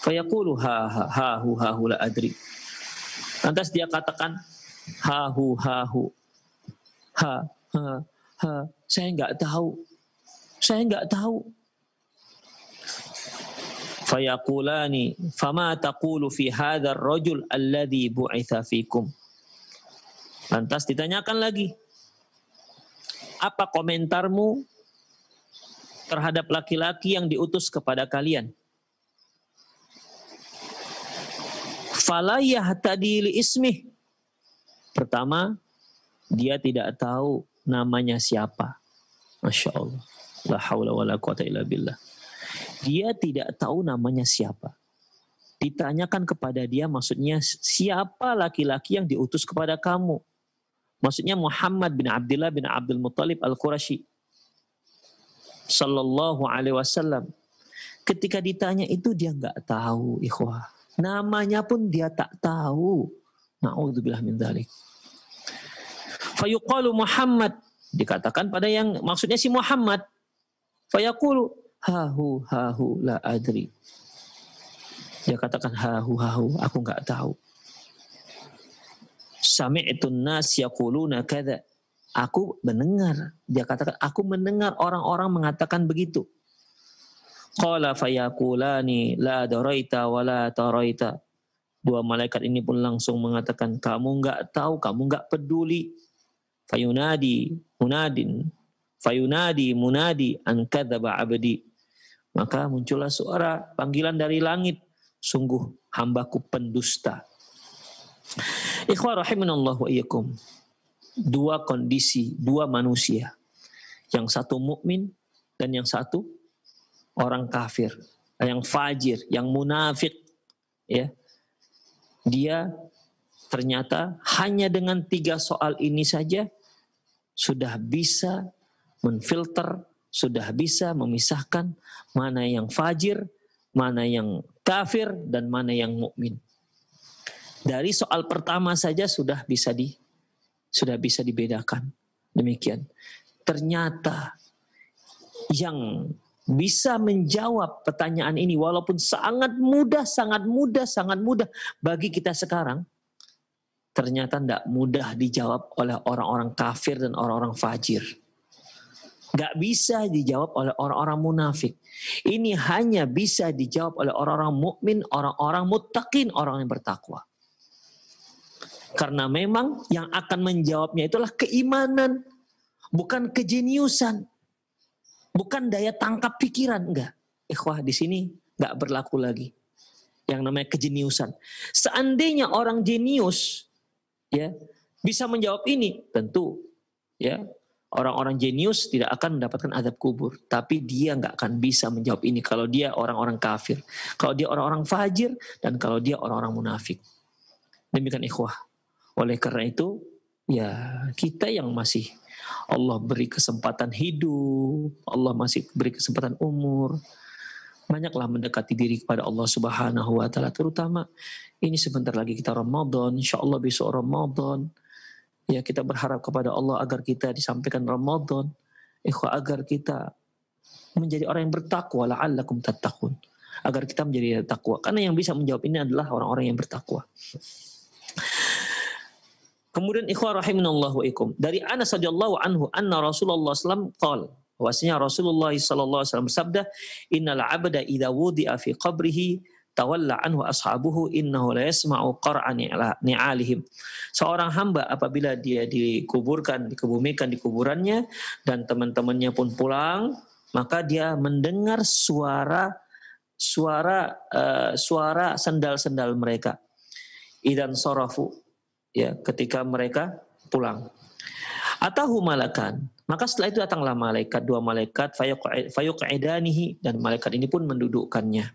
Fayaqulu ha hu la adri. Lantas dia katakan ha hu saya nggak tahu. Saya nggak tahu. Fayaqulani fama taqulu fi hadzal rajul alladhi bu'itha fikum. Lantas ditanyakan lagi, apa komentarmu terhadap laki-laki yang diutus kepada kalian? Fala yahtadi li ismih. Pertama, dia tidak tahu namanya siapa. Masya Allah. La haula wa la quwata illa billah. Dia tidak tahu namanya siapa. Ditanyakan kepada dia, maksudnya siapa laki-laki yang diutus kepada kamu? Maksudnya Muhammad bin Abdullah bin Abdul Muttalib Al-Qurashi Sallallahu alaihi wasallam. Ketika ditanya itu dia nggak tahu, ikhwah. Namanya pun dia tak tahu. Na'udzubillah min dzalik. Fayuqalu Muhammad. Dikatakan pada yang maksudnya si Muhammad. Fayaqulu hahu la adri. Dia katakan hahu aku nggak tahu. Sami'tun nas yaquluna kadza. Aku mendengar, dia katakan aku mendengar orang-orang mengatakan begitu. Qala fayaqulani la daraita wa la taraita. 2 malaikat ini pun langsung mengatakan kamu nggak tahu, kamu nggak peduli. Fayunadi munadi an kadzaba abdi. Maka muncullah suara panggilan dari langit, sungguh hambaku pendusta. Ikhwah rahimanallah wa iyyakum. 2 kondisi, 2 manusia. Yang satu mukmin dan yang satu orang kafir, yang fajir, yang munafik, ya. Dia ternyata hanya dengan 3 soal ini saja sudah bisa menfilter, sudah bisa memisahkan mana yang fajir, mana yang kafir, dan mana yang mukmin. Dari soal pertama saja sudah bisa dibedakan. Demikian. Ternyata yang bisa menjawab pertanyaan ini walaupun sangat mudah bagi kita sekarang, ternyata tidak mudah dijawab oleh orang-orang kafir dan orang-orang fajir. Gak bisa dijawab oleh orang-orang munafik. Ini hanya bisa dijawab oleh orang-orang mukmin, orang-orang muttaqin, orang yang bertakwa. Karena memang yang akan menjawabnya itulah keimanan. bukan kejeniusan, bukan daya tangkap pikiran, enggak. Ikhwah, di sini enggak berlaku lagi yang namanya kejeniusan. Seandainya orang jenius ya bisa menjawab ini, tentu ya orang-orang jenius tidak akan mendapatkan azab kubur, tapi dia nggak akan bisa menjawab ini kalau dia orang-orang kafir, kalau dia orang-orang fajir, dan kalau dia orang-orang munafik. Demikian ikhwah. Oleh karena itu, ya kita yang masih Allah beri kesempatan hidup, Allah masih beri kesempatan umur, banyaklah mendekati diri kepada Allah Subhanahu wa taala, terutama ini sebentar lagi kita Ramadan, insyaallah besok Ramadan. Ya, kita berharap kepada Allah agar kita disampaikan Ramadan, agar kita menjadi orang yang bertakwa, la'allakum tattaqun. Agar kita menjadi takwa. Karena yang bisa menjawab ini adalah orang-orang yang bertakwa. Kemudian ikhwah rahimanallahu wa ikum. Dari Anas radhiyallahu anhu anna Rasulullah sallallahu alaihi wasallam qala, bahwasanya Rasulullah sallallahu alaihi wasallam bersabda, "Innal 'abda idza wudi'a fi qabrihi tawalla anhu ashabuhu innahu la yasma'u qar'a ni'alihim." Seorang hamba apabila dia dikuburkan, dikebumikan di kuburannya dan teman-temannya pun pulang, maka dia mendengar suara sandal-sandal mereka. Idan sarafu, ya, ketika mereka pulang. Atahu malakan, maka setelah itu datanglah malaikat, dua malaikat, fayuq'idanihi, dan malaikat ini pun mendudukkannya.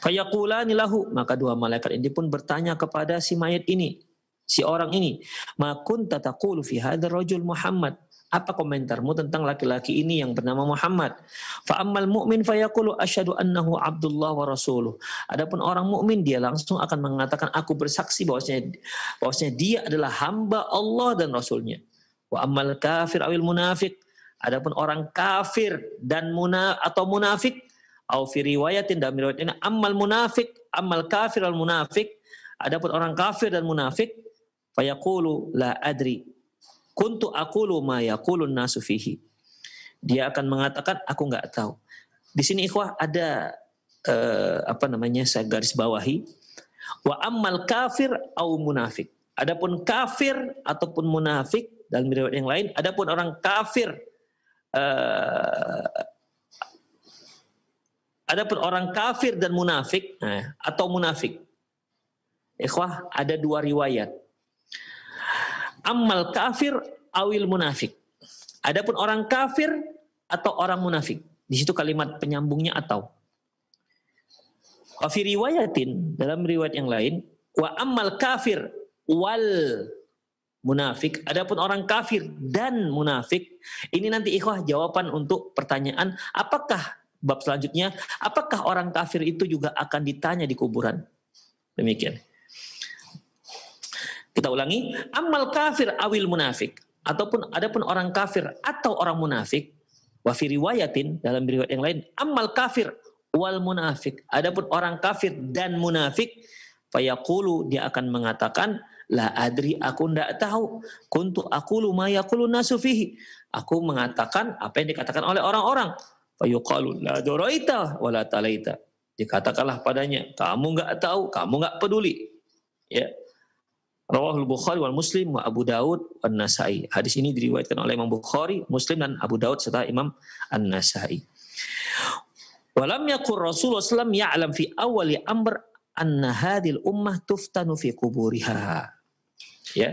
Fayaqulani lahu, maka dua malaikat ini pun bertanya kepada si mayat ini, si orang ini, ma kunta taqulu fi hadzal rajul Muhammad, apa komentarmu tentang laki-laki ini yang bernama Muhammad? Fa ammal mu'min fayaqulu asyhadu annahu Abdullah wa rasuluh. Adapun orang mukmin dia langsung akan mengatakan, aku bersaksi bahwasanya dia adalah hamba Allah dan Rasulnya. Wa ammal kafir awil munafik, adapun orang kafir dan munafik, au fi riwayatin, dalam riwayat ini ammal kafir al munafik, adapun orang kafir dan munafik, fayaqulu la adri kuntu aqulu ma yaqulun nasu fihi, dia akan mengatakan aku enggak tahu. Di sini ikhwah ada saya garis bawahi, wa ammal kafir au munafik, adapun kafir ataupun munafik, dalam riwayat yang lain adapun orang kafir adapun orang kafir dan munafik atau munafik, ikhwah ada dua riwayat. Ammal kafir awil munafik, adapun orang kafir atau orang munafik. Di situ kalimat penyambungnya atau. Wa fi riwayatin, dalam riwayat yang lain, wa ammal kafir wal munafik, adapun orang kafir dan munafik. Ini nanti ikhwah jawaban untuk pertanyaan apakah bab selanjutnya, apakah orang kafir itu juga akan ditanya di kuburan. Demikian. Kita ulangi, amal kafir awil munafik, adapun orang kafir atau orang munafik, wa fi riwayatin, dalam riwayat yang lain, amal kafir wal munafik, adapun orang kafir dan munafik, fayaqulu, dia akan mengatakan, la adri, aku ndak tahu, kuntu aqulu ma yaqulu nasu fihi, aku mengatakan apa yang dikatakan oleh orang-orang. Fayuqalu la duraita wa la talaita, dikatakanlah padanya, kamu nggak tahu, kamu nggak peduli. Ya. Rawahul Bukhari wal Muslim wa Abu Daud wan Nasai. Hadis ini diriwayatkan oleh Imam Bukhari, Muslim, dan Abu Daud serta Imam An-Nasai. Walam yakun Rasulullah sallallahu alaihi wasallam ya'lam fi awali amr anna hadhil ummah tuftanu fi kuburiha. Ya.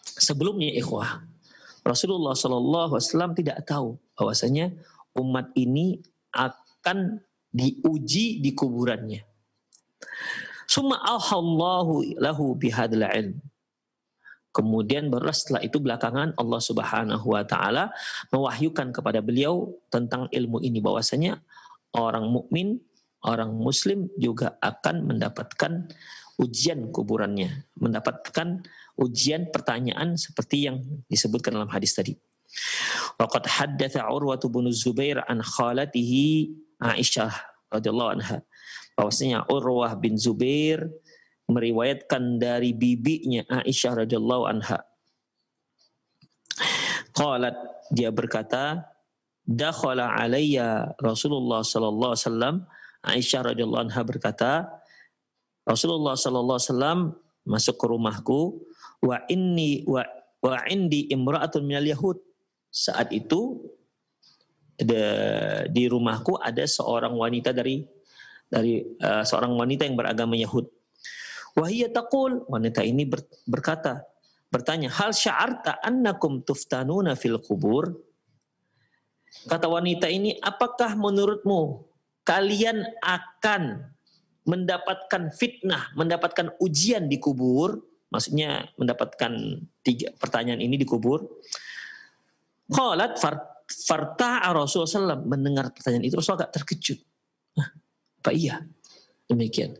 Sebelumnya ikhwah, Rasulullah sallallahu alaihi wasallam tidak tahu bahwasanya umat ini akan diuji di kuburannya. Summa auhallahu lahu bihadzal ilm. Kemudian barulah setelah itu belakangan Allah Subhanahu wa taala mewahyukan kepada beliau tentang ilmu ini, bahwasanya orang mukmin, orang muslim juga akan mendapatkan ujian kuburannya, mendapatkan ujian pertanyaan seperti yang disebutkan dalam hadis tadi. Waqad haddatsa Urwah bin Zubair an khalatihi Aisyah radhiyallahu anha, bahwasanya Urwah bin Zubair meriwayatkan dari bibinya Aisyah radhiyallahu anha. Qalat, dia berkata, dakhala alayya Rasulullah sallallahu alaihi wasallam. Aisyah radhiyallahu anha berkata, Rasulullah sallallahu alaihi wasallam masuk ke rumahku, wa wa indi imra'atun minal yahud. Saat itu di rumahku ada seorang wanita dari seorang wanita yang beragama Yahud. Wa hiya taqul, wanita ini bertanya, hal sya'arta annakum tuftanuna fil qubur? Kata wanita ini, apakah menurutmu kalian akan mendapatkan fitnah, mendapatkan ujian di kubur? Maksudnya mendapatkan 3 pertanyaan ini di kubur. Qalat farta'a Rasulullah SAW. Mendengar pertanyaan itu Rasul agak terkejut. Apa iya? Demikian.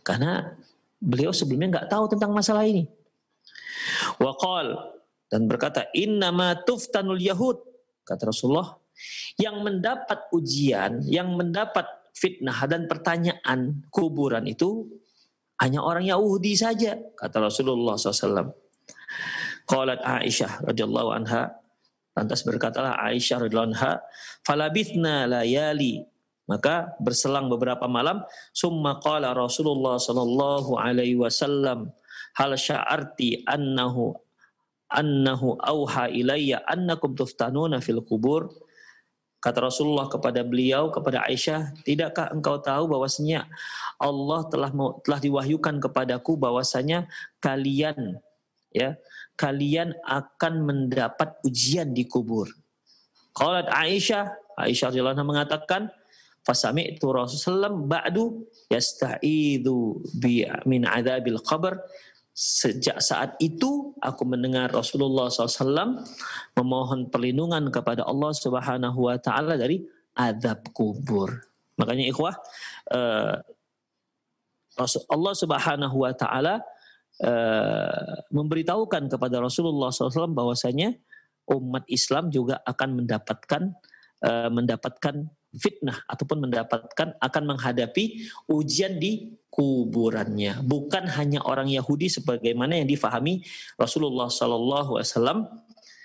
Karena beliau sebelumnya nggak tahu tentang masalah ini. Wa qala, dan berkata, innama tuftanul yahud. Kata Rasulullah, yang mendapat ujian, yang mendapat fitnah dan pertanyaan kuburan itu hanya orang Yahudi saja, kata Rasulullah SAW. Qalat Aisyah radhiyallahu anha, lantas berkatalah Aisyah radhiyallahu anha, falabithna layali, maka berselang beberapa malam, summa qala Rasulullah sallallahu alaihi wasallam, hal sya'arti annahu auha ilayya annakum tuftanuna fil qubur. Kata Rasulullah kepada beliau, kepada Aisyah, tidakkah engkau tahu bahwasanya Allah telah diwahyukan kepadaku bahwasanya kalian akan mendapat ujian di kubur. Qalat Aisyah radhiyallahu anha mengatakan, fasami'tu Rasulullah ba'du yasta'idzu bi min adzabil qabr. Sejak saat itu aku mendengar Rasulullah SAW memohon perlindungan kepada Allah Subhanahu wa taala dari azab kubur. Makanya ikhwah, Allah Subhanahu wa taala memberitahukan kepada Rasulullah SAW bahwasanya umat Islam juga akan mendapatkan fitnah ataupun akan menghadapi ujian di kuburannya. Bukan hanya orang Yahudi sebagaimana yang difahami Rasulullah SAW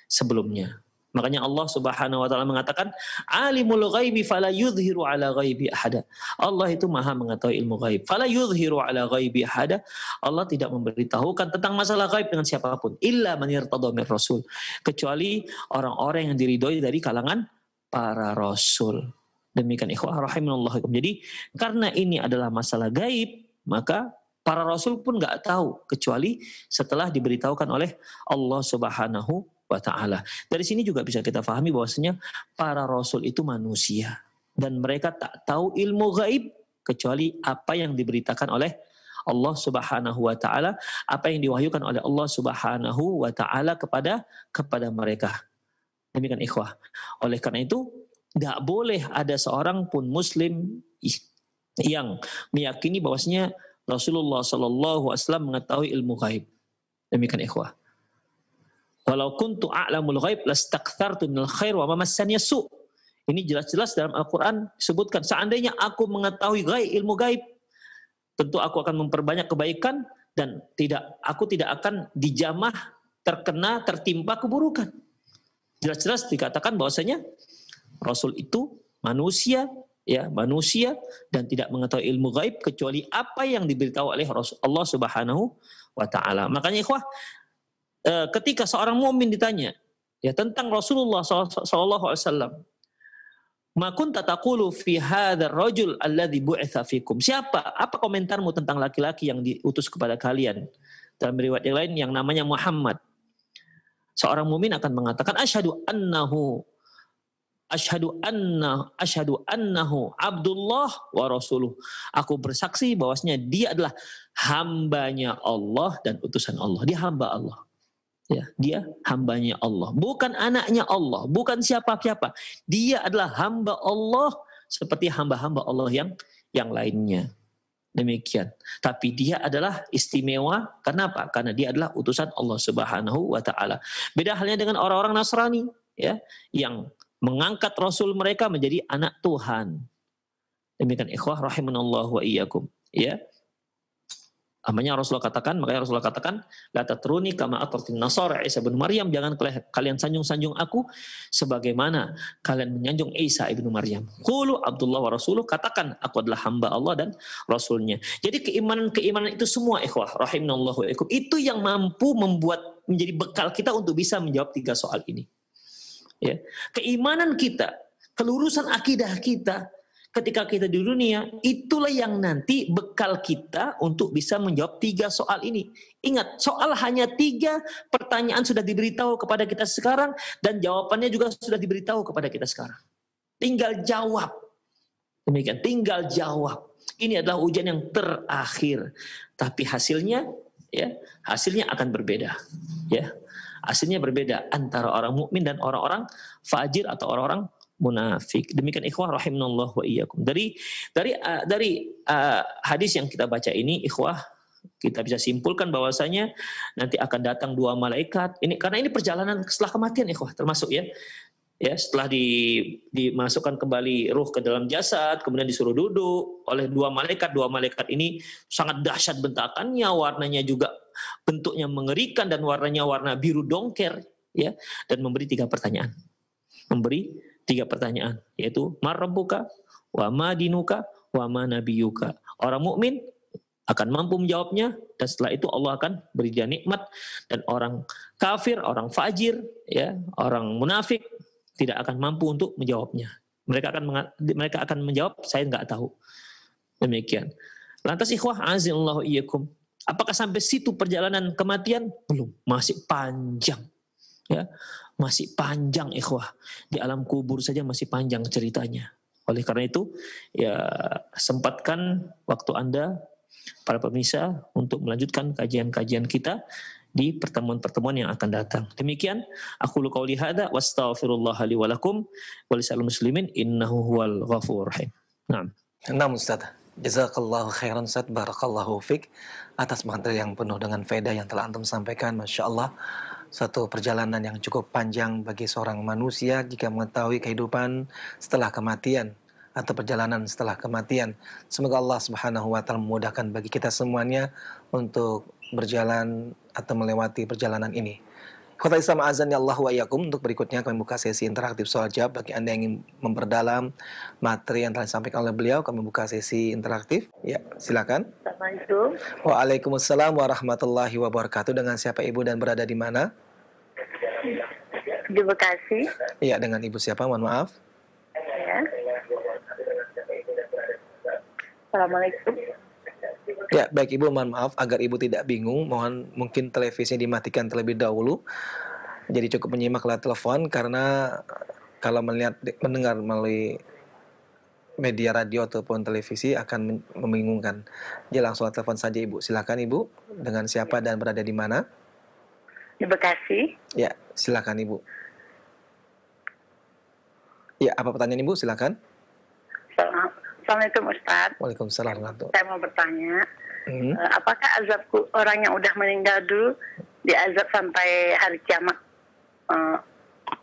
sebelumnya. Makanya Allah Subhanahu wa taala mengatakan, alimul ghaibi fala yudhiru ala ghaibi ahada. Allah itu maha mengetahui ilmu ghaib. Fala yudhiru ala ghaibi ahada. Allah tidak memberitahukan tentang masalah ghaib dengan siapapun. Illa man irtada mir rasul. Kecuali orang-orang yang diridhoi dari kalangan para rasul. Demikian ikhwah rahimanallah. Jadi karena ini adalah masalah gaib, maka para rasul pun nggak tahu kecuali setelah diberitahukan oleh Allah Subhanahu wa taala. Dari sini juga bisa kita pahami bahwasanya para rasul itu manusia dan mereka tak tahu ilmu gaib kecuali apa yang diberitakan oleh Allah Subhanahu wa taala, apa yang diwahyukan oleh Allah Subhanahu wa taala kepada mereka. Demikian ikhwah. Oleh karena itu nggak boleh ada seorang pun muslim yang meyakini bahwasanya Rasulullah SAW mengetahui ilmu ghaib. Demikian ikhwah. Walau kuntu a'lamul ghaib lastakthartu minal khair wa ma massani su'. Ini jelas-jelas dalam Al-Quran disebutkan, seandainya aku mengetahui ilmu ghaib, tentu aku akan memperbanyak kebaikan dan aku tidak akan dijamah tertimpa keburukan. Jelas-jelas dikatakan bahwasanya Rasul itu manusia dan tidak mengetahui ilmu gaib kecuali apa yang diberitahu oleh Allah Subhanahu wa taala. Makanya ikhwah, ketika seorang mukmin ditanya tentang Rasulullah sallallahu alaihi wasallam, ma kunta taqulu fi hadzal rajul alladzi bu'itsa fikum. Apa komentarmu tentang laki-laki yang diutus kepada kalian? Dalam riwayat yang lain yang namanya Muhammad. Seorang mukmin akan mengatakan asyhadu annahu Abdullah wa rasuluh. Aku bersaksi bahwasanya dia adalah hambanya Allah dan utusan Allah. Dia hamba Allah. Dia hambanya Allah, bukan anaknya Allah, bukan siapa-siapa. Dia adalah hamba Allah seperti hamba-hamba Allah yang lainnya. Demikian. Tapi dia adalah istimewa. Kenapa? Karena dia adalah utusan Allah Subhanahu wa taala. Beda halnya dengan orang-orang Nasrani yang mengangkat Rasul mereka menjadi anak Tuhan. Demikian ikhwah rahimanallahu wa iyyakum. Makanya Rasulullah katakan, la tatruni kama atratin nasara Isa bin Maryam, jangan kalian sanjung-sanjung aku sebagaimana kalian menyanjung Isa ibnu Maryam. Qulu Abdullah wa rasuluh, katakan aku adalah hamba Allah dan Rasulnya. Jadi keimanan itu semua ikhwah rahimanallahu wa iyyakum, itu yang mampu membuat menjadi bekal kita untuk bisa menjawab 3 soal ini. Ya. Keimanan kita, kelurusan akidah kita ketika kita di dunia, itulah yang nanti bekal kita untuk bisa menjawab 3 soal ini. Ingat, soal hanya 3 pertanyaan sudah diberitahu kepada kita sekarang, dan jawabannya juga sudah diberitahu kepada kita sekarang. Tinggal jawab. Demikian, tinggal jawab. Ini adalah ujian yang terakhir. Tapi hasilnya, ya, hasilnya akan berbeda. Ya, hasilnya berbeda antara orang mukmin dan orang-orang fajir atau orang-orang munafik. Demikian ikhwah rahimanallah wa iyyakum. Dari hadis yang kita baca ini, ikhwah, kita bisa simpulkan bahwasanya nanti akan datang 2 malaikat. Ini karena ini perjalanan setelah kematian, ikhwah, termasuk ya. Ya, setelah dimasukkan kembali ruh ke dalam jasad, kemudian disuruh duduk oleh 2 malaikat. 2 malaikat ini sangat dahsyat bentakannya, warnanya juga bentuknya mengerikan dan warnanya warna biru dongker, ya, dan memberi 3 pertanyaan. Memberi 3 pertanyaan, yaitu mar rabbuka, wa ma dinuka, wa ma nabiyuka. Orang mukmin akan mampu menjawabnya, dan setelah itu Allah akan beri dia nikmat. Dan orang kafir, orang fajir, ya, orang munafik tidak akan mampu untuk menjawabnya. Mereka akan menjawab, saya nggak tahu. Demikian. Lantas ikhwah azillahu iyyakum, apakah sampai situ perjalanan kematian? Belum, masih panjang. Ya, masih panjang ikhwah. Di alam kubur saja masih panjang ceritanya. Oleh karena itu, ya, sempatkan waktu Anda, para pemirsa, untuk melanjutkan kajian-kajian kita di pertemuan-pertemuan yang akan datang. Demikian, aku qauli hadza wa astaghfirullah li wa lakum wa lisal muslimin innahu huwal ghafurur rahim. Naam. Naam Ustaz. Jazakallahu khairan Ustaz, barakallahu fik atas materi yang penuh dengan faedah yang telah antum sampaikan. Masya Allah, satu perjalanan yang cukup panjang bagi seorang manusia jika mengetahui kehidupan setelah kematian atau perjalanan setelah kematian. Semoga Allah Subhanahu wa taala memudahkan bagi kita semuanya untuk berjalan atau melewati perjalanan ini. Ikhwatal Islam azani Allah wa iyyakum, untuk berikutnya kami buka sesi interaktif soal jawab. Bagi Anda yang ingin memperdalam materi yang telah disampaikan oleh beliau, kami buka sesi interaktif. Ya, silakan. Assalamualaikum. Waalaikumsalam warahmatullahi wabarakatuh. Dengan siapa Ibu dan berada di mana? Di Bekasi. Iya, dengan Ibu siapa? Mohon maaf. Ya. Assalamualaikum. Ya, baik Ibu, mohon maaf agar Ibu tidak bingung, mohon mungkin televisinya dimatikan terlebih dahulu. Jadi cukup menyimak lewat telepon, karena kalau mendengar melalui media radio ataupun televisi akan membingungkan. Jadi langsung lewat telepon saja Ibu. Silakan Ibu, dengan siapa dan berada di mana? Di Bekasi. Ya, silakan Ibu. Ya, apa pertanyaan Ibu? Silakan. Assalamualaikum Ustaz. Waalaikumsalam. Saya mau bertanya, apakah azab orang yang udah meninggal dulu diazab sampai hari kiamat?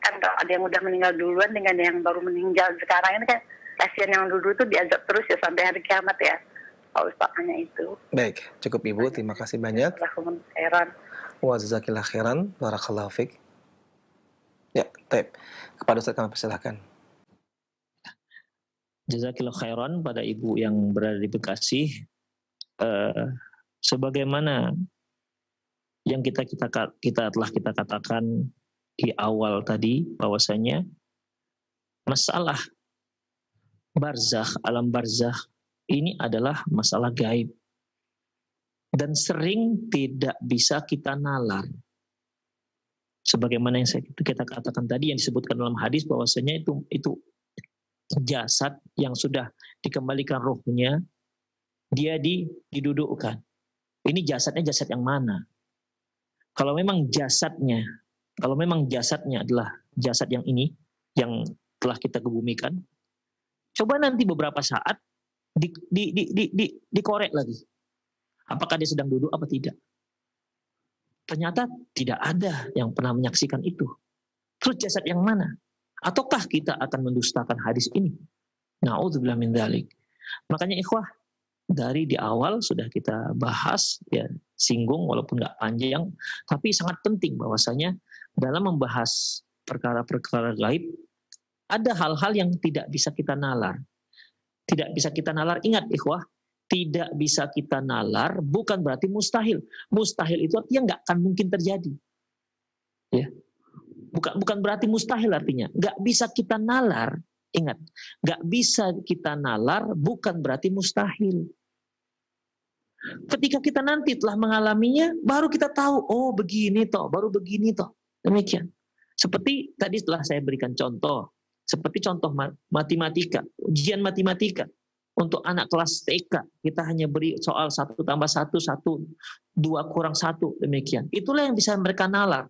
Kan kalau ada yang udah meninggal duluan dengan yang baru meninggal sekarang ini kan, kasihan yang dulu itu diazab terus ya sampai hari kiamat ya. Kalau Ustaz hanya itu. Baik, cukup Ibu. Terima kasih banyak. Wa jazakillah khairan. Barakallahu fik. Ya, baik. Kepada Ustaz kami persilahkan. Jazakillah khairan pada Ibu yang berada di Bekasi. Sebagaimana yang kita telah kita katakan di awal tadi, bahwasanya masalah barzakh, alam barzakh ini adalah masalah gaib dan sering tidak bisa kita nalar. Sebagaimana yang kita katakan tadi, yang disebutkan dalam hadis, bahwasanya itu jasad yang sudah dikembalikan ruhnya, dia didudukkan. Ini jasadnya jasad yang mana? Kalau memang jasadnya adalah jasad yang ini, yang telah kita kebumikan, coba nanti beberapa saat dikorek lagi. Apakah dia sedang duduk apa tidak? Ternyata tidak ada yang pernah menyaksikan itu. Terus jasad yang mana? Ataukah kita akan mendustakan hadis ini? Na'udzubillah min dzalik. Makanya ikhwah, dari di awal sudah kita bahas, ya, singgung walaupun nggak panjang, tapi sangat penting bahwasanya dalam membahas perkara-perkara gaib ada hal-hal yang tidak bisa kita nalar. Tidak bisa kita nalar. Ingat ikhwah, tidak bisa kita nalar bukan berarti mustahil. Mustahil itu artinya nggak akan mungkin terjadi. Ya. Bukan berarti mustahil artinya. Nggak bisa kita nalar. Ingat, nggak bisa kita nalar bukan berarti mustahil. Ketika kita nanti telah mengalaminya, baru kita tahu, oh begini toh, baru begini toh. Demikian. Seperti tadi setelah saya berikan contoh, seperti contoh matematika, ujian matematika. Untuk anak kelas TK, kita hanya beri soal 1 tambah 1, 2 kurang 1, demikian. Itulah yang bisa mereka nalar.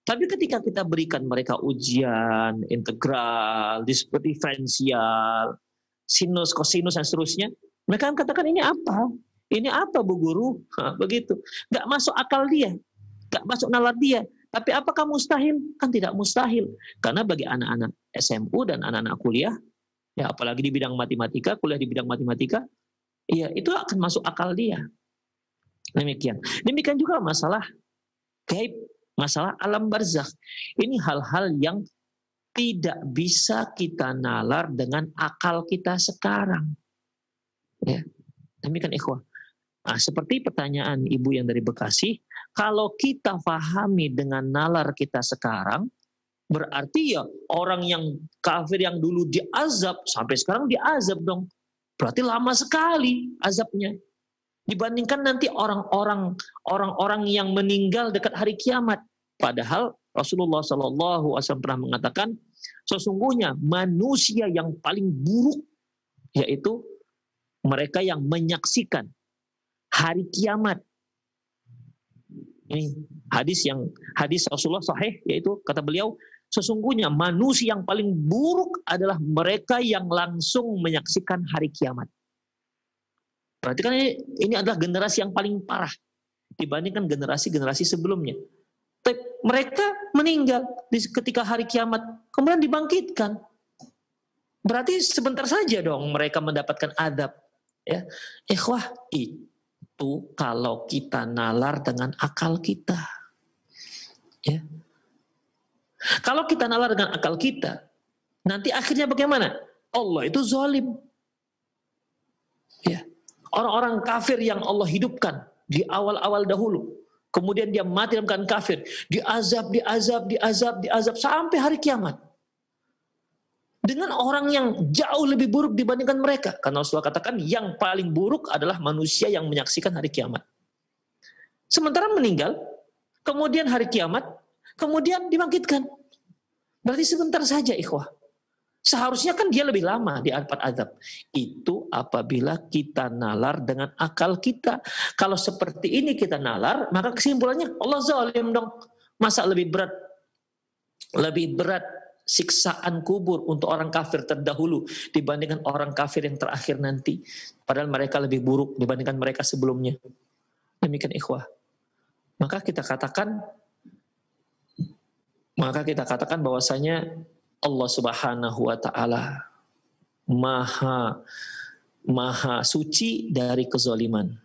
Tapi ketika kita berikan mereka ujian, integral, diferensial, sinus, kosinus, dan seterusnya, mereka akan katakan ini apa? Ini apa Bu Guru? Begitu. Nggak masuk akal dia, nggak masuk nalar dia. Tapi apakah mustahil? Kan tidak mustahil. Karena bagi anak-anak SMU dan anak-anak kuliah, ya apalagi di bidang matematika, kuliah di bidang matematika, ya itu akan masuk akal dia. Demikian. Demikian juga masalah gaib, masalah alam barzakh. Ini hal-hal yang tidak bisa kita nalar dengan akal kita sekarang. Ya. Demikian ikhwah. Nah, seperti pertanyaan ibu yang dari Bekasi, kalau kita pahami dengan nalar kita sekarang, berarti ya orang yang kafir yang dulu diazab sampai sekarang diazab dong. Berarti lama sekali azabnya. Dibandingkan nanti orang-orang yang meninggal dekat hari kiamat. Padahal Rasulullah SAW pernah mengatakan, sesungguhnya manusia yang paling buruk yaitu mereka yang menyaksikan hari kiamat. Ini hadis Rasulullah sahih, yaitu kata beliau, sesungguhnya manusia yang paling buruk adalah mereka yang langsung menyaksikan hari kiamat. Berarti kan ini adalah generasi yang paling parah dibandingkan generasi-generasi sebelumnya. Tapi mereka meninggal ketika hari kiamat, kemudian dibangkitkan. Berarti sebentar saja dong mereka mendapatkan adab. Ya, ikhwah, itu kalau kita nalar dengan akal kita. Ya. Kalau kita nalar dengan akal kita, nanti akhirnya bagaimana? Allah itu zalim. Ya. Orang-orang kafir yang Allah hidupkan di awal-awal dahulu, kemudian dia mati dalam keadaan kafir, diazab sampai hari kiamat. Dengan orang yang jauh lebih buruk dibandingkan mereka. Karena Rasulullah katakan yang paling buruk adalah manusia yang menyaksikan hari kiamat. Sementara meninggal, kemudian hari kiamat, kemudian dibangkitkan. Berarti sebentar saja ikhwah. Seharusnya kan dia lebih lama di tempat azab. Itu apabila kita nalar dengan akal kita. Kalau seperti ini kita nalar, maka kesimpulannya Allah zalim dong. Masa lebih berat siksaan kubur untuk orang kafir terdahulu dibandingkan orang kafir yang terakhir nanti. Padahal mereka lebih buruk dibandingkan mereka sebelumnya. Demikian ikhwah. Maka kita katakan bahwasanya Allah Subhanahu wa taala maha suci dari kezaliman.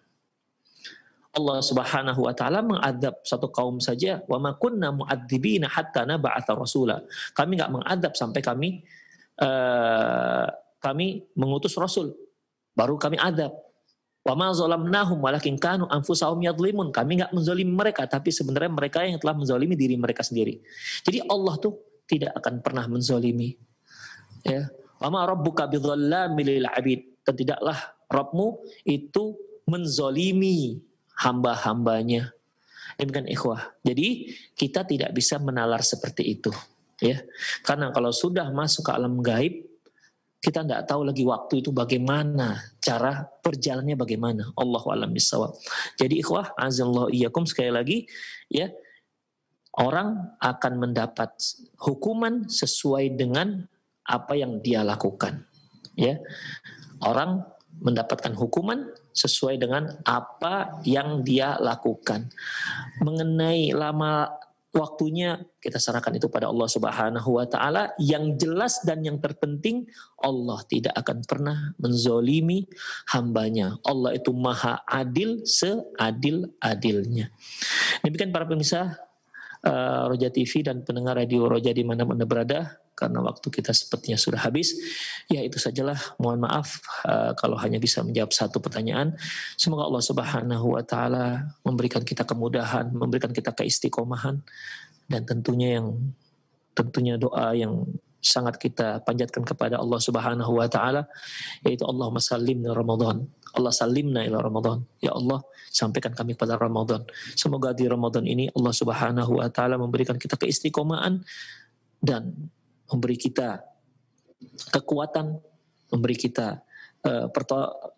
Allah Subhanahu wa taala mengadab satu kaum saja, wa ma kunna mu'adzibina hatta nab'atha rasula. Kami enggak mengadab sampai kami mengutus rasul. Baru kami adab. Wa ma zalamnahum walakin kanu anfusahum yadhlimun. Kami enggak menzalimi mereka, tapi sebenarnya mereka yang telah menzalimi diri mereka sendiri. Jadi Allah tuh tidak akan pernah menzalimi. Ya. Wa ma rabbuka bidzallamil lil 'abid. Dan tidaklah Rabbmu itu menzalimi hamba-hambanya. Demikian ikhwah. Jadi kita tidak bisa menalar seperti itu, ya. Karena kalau sudah masuk ke alam gaib, kita tidak tahu lagi waktu itu bagaimana, cara perjalanannya bagaimana. Allahu a'lam bishawab. Jadi ikhwah, azallahu iyyakum, sekali lagi, ya. Orang akan mendapat hukuman sesuai dengan apa yang dia lakukan. Ya, orang mendapatkan hukuman sesuai dengan apa yang dia lakukan. Mengenai lama waktunya, kita serahkan itu pada Allah Subhanahu wa taala. Yang jelas dan yang terpenting, Allah tidak akan pernah menzolimi hambanya. Allah itu maha adil seadil-adilnya. Demikian para pemirsa Roja TV dan pendengar radio Roja di mana Anda berada, karena waktu kita sepertinya sudah habis. Ya, itu sajalah, mohon maaf kalau hanya bisa menjawab satu pertanyaan. Semoga Allah Subhanahu wa taala memberikan kita kemudahan, memberikan kita keistiqomahan Dan tentunya doa yang sangat kita panjatkan kepada Allah Subhanahu wa taala, yaitu Allahumma sallimna Ramadan. Allah salimna ila Ramadan. Ya Allah, sampaikan kami pada Ramadan. Semoga di Ramadan ini Allah Subhanahu wa taala memberikan kita keistiqomahan dan memberi kita kekuatan, memberi kita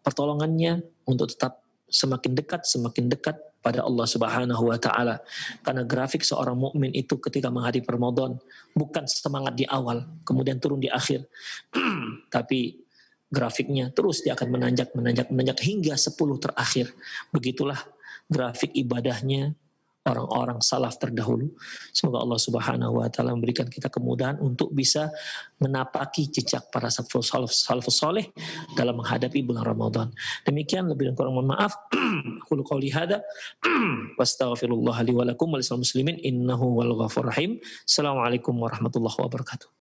pertolongannya untuk tetap semakin dekat pada Allah Subhanahu wa taala. Karena grafik seorang mukmin itu ketika menghadapi Ramadan bukan semangat di awal kemudian turun di akhir. Tapi grafiknya terus dia akan menanjak hingga 10 terakhir. Begitulah grafik ibadahnya orang-orang salaf terdahulu. Semoga Allah Subhanahu wa taala memberikan kita kemudahan untuk bisa menapaki jejak para salafus saleh dalam menghadapi bulan Ramadan. Demikian, lebih dan kurang mohon maaf. Aku qouli hada wastaghfirullah li wa lakum wa lisal muslimin innahu wal ghafurur rahim. Assalamualaikum warahmatullahi wabarakatuh.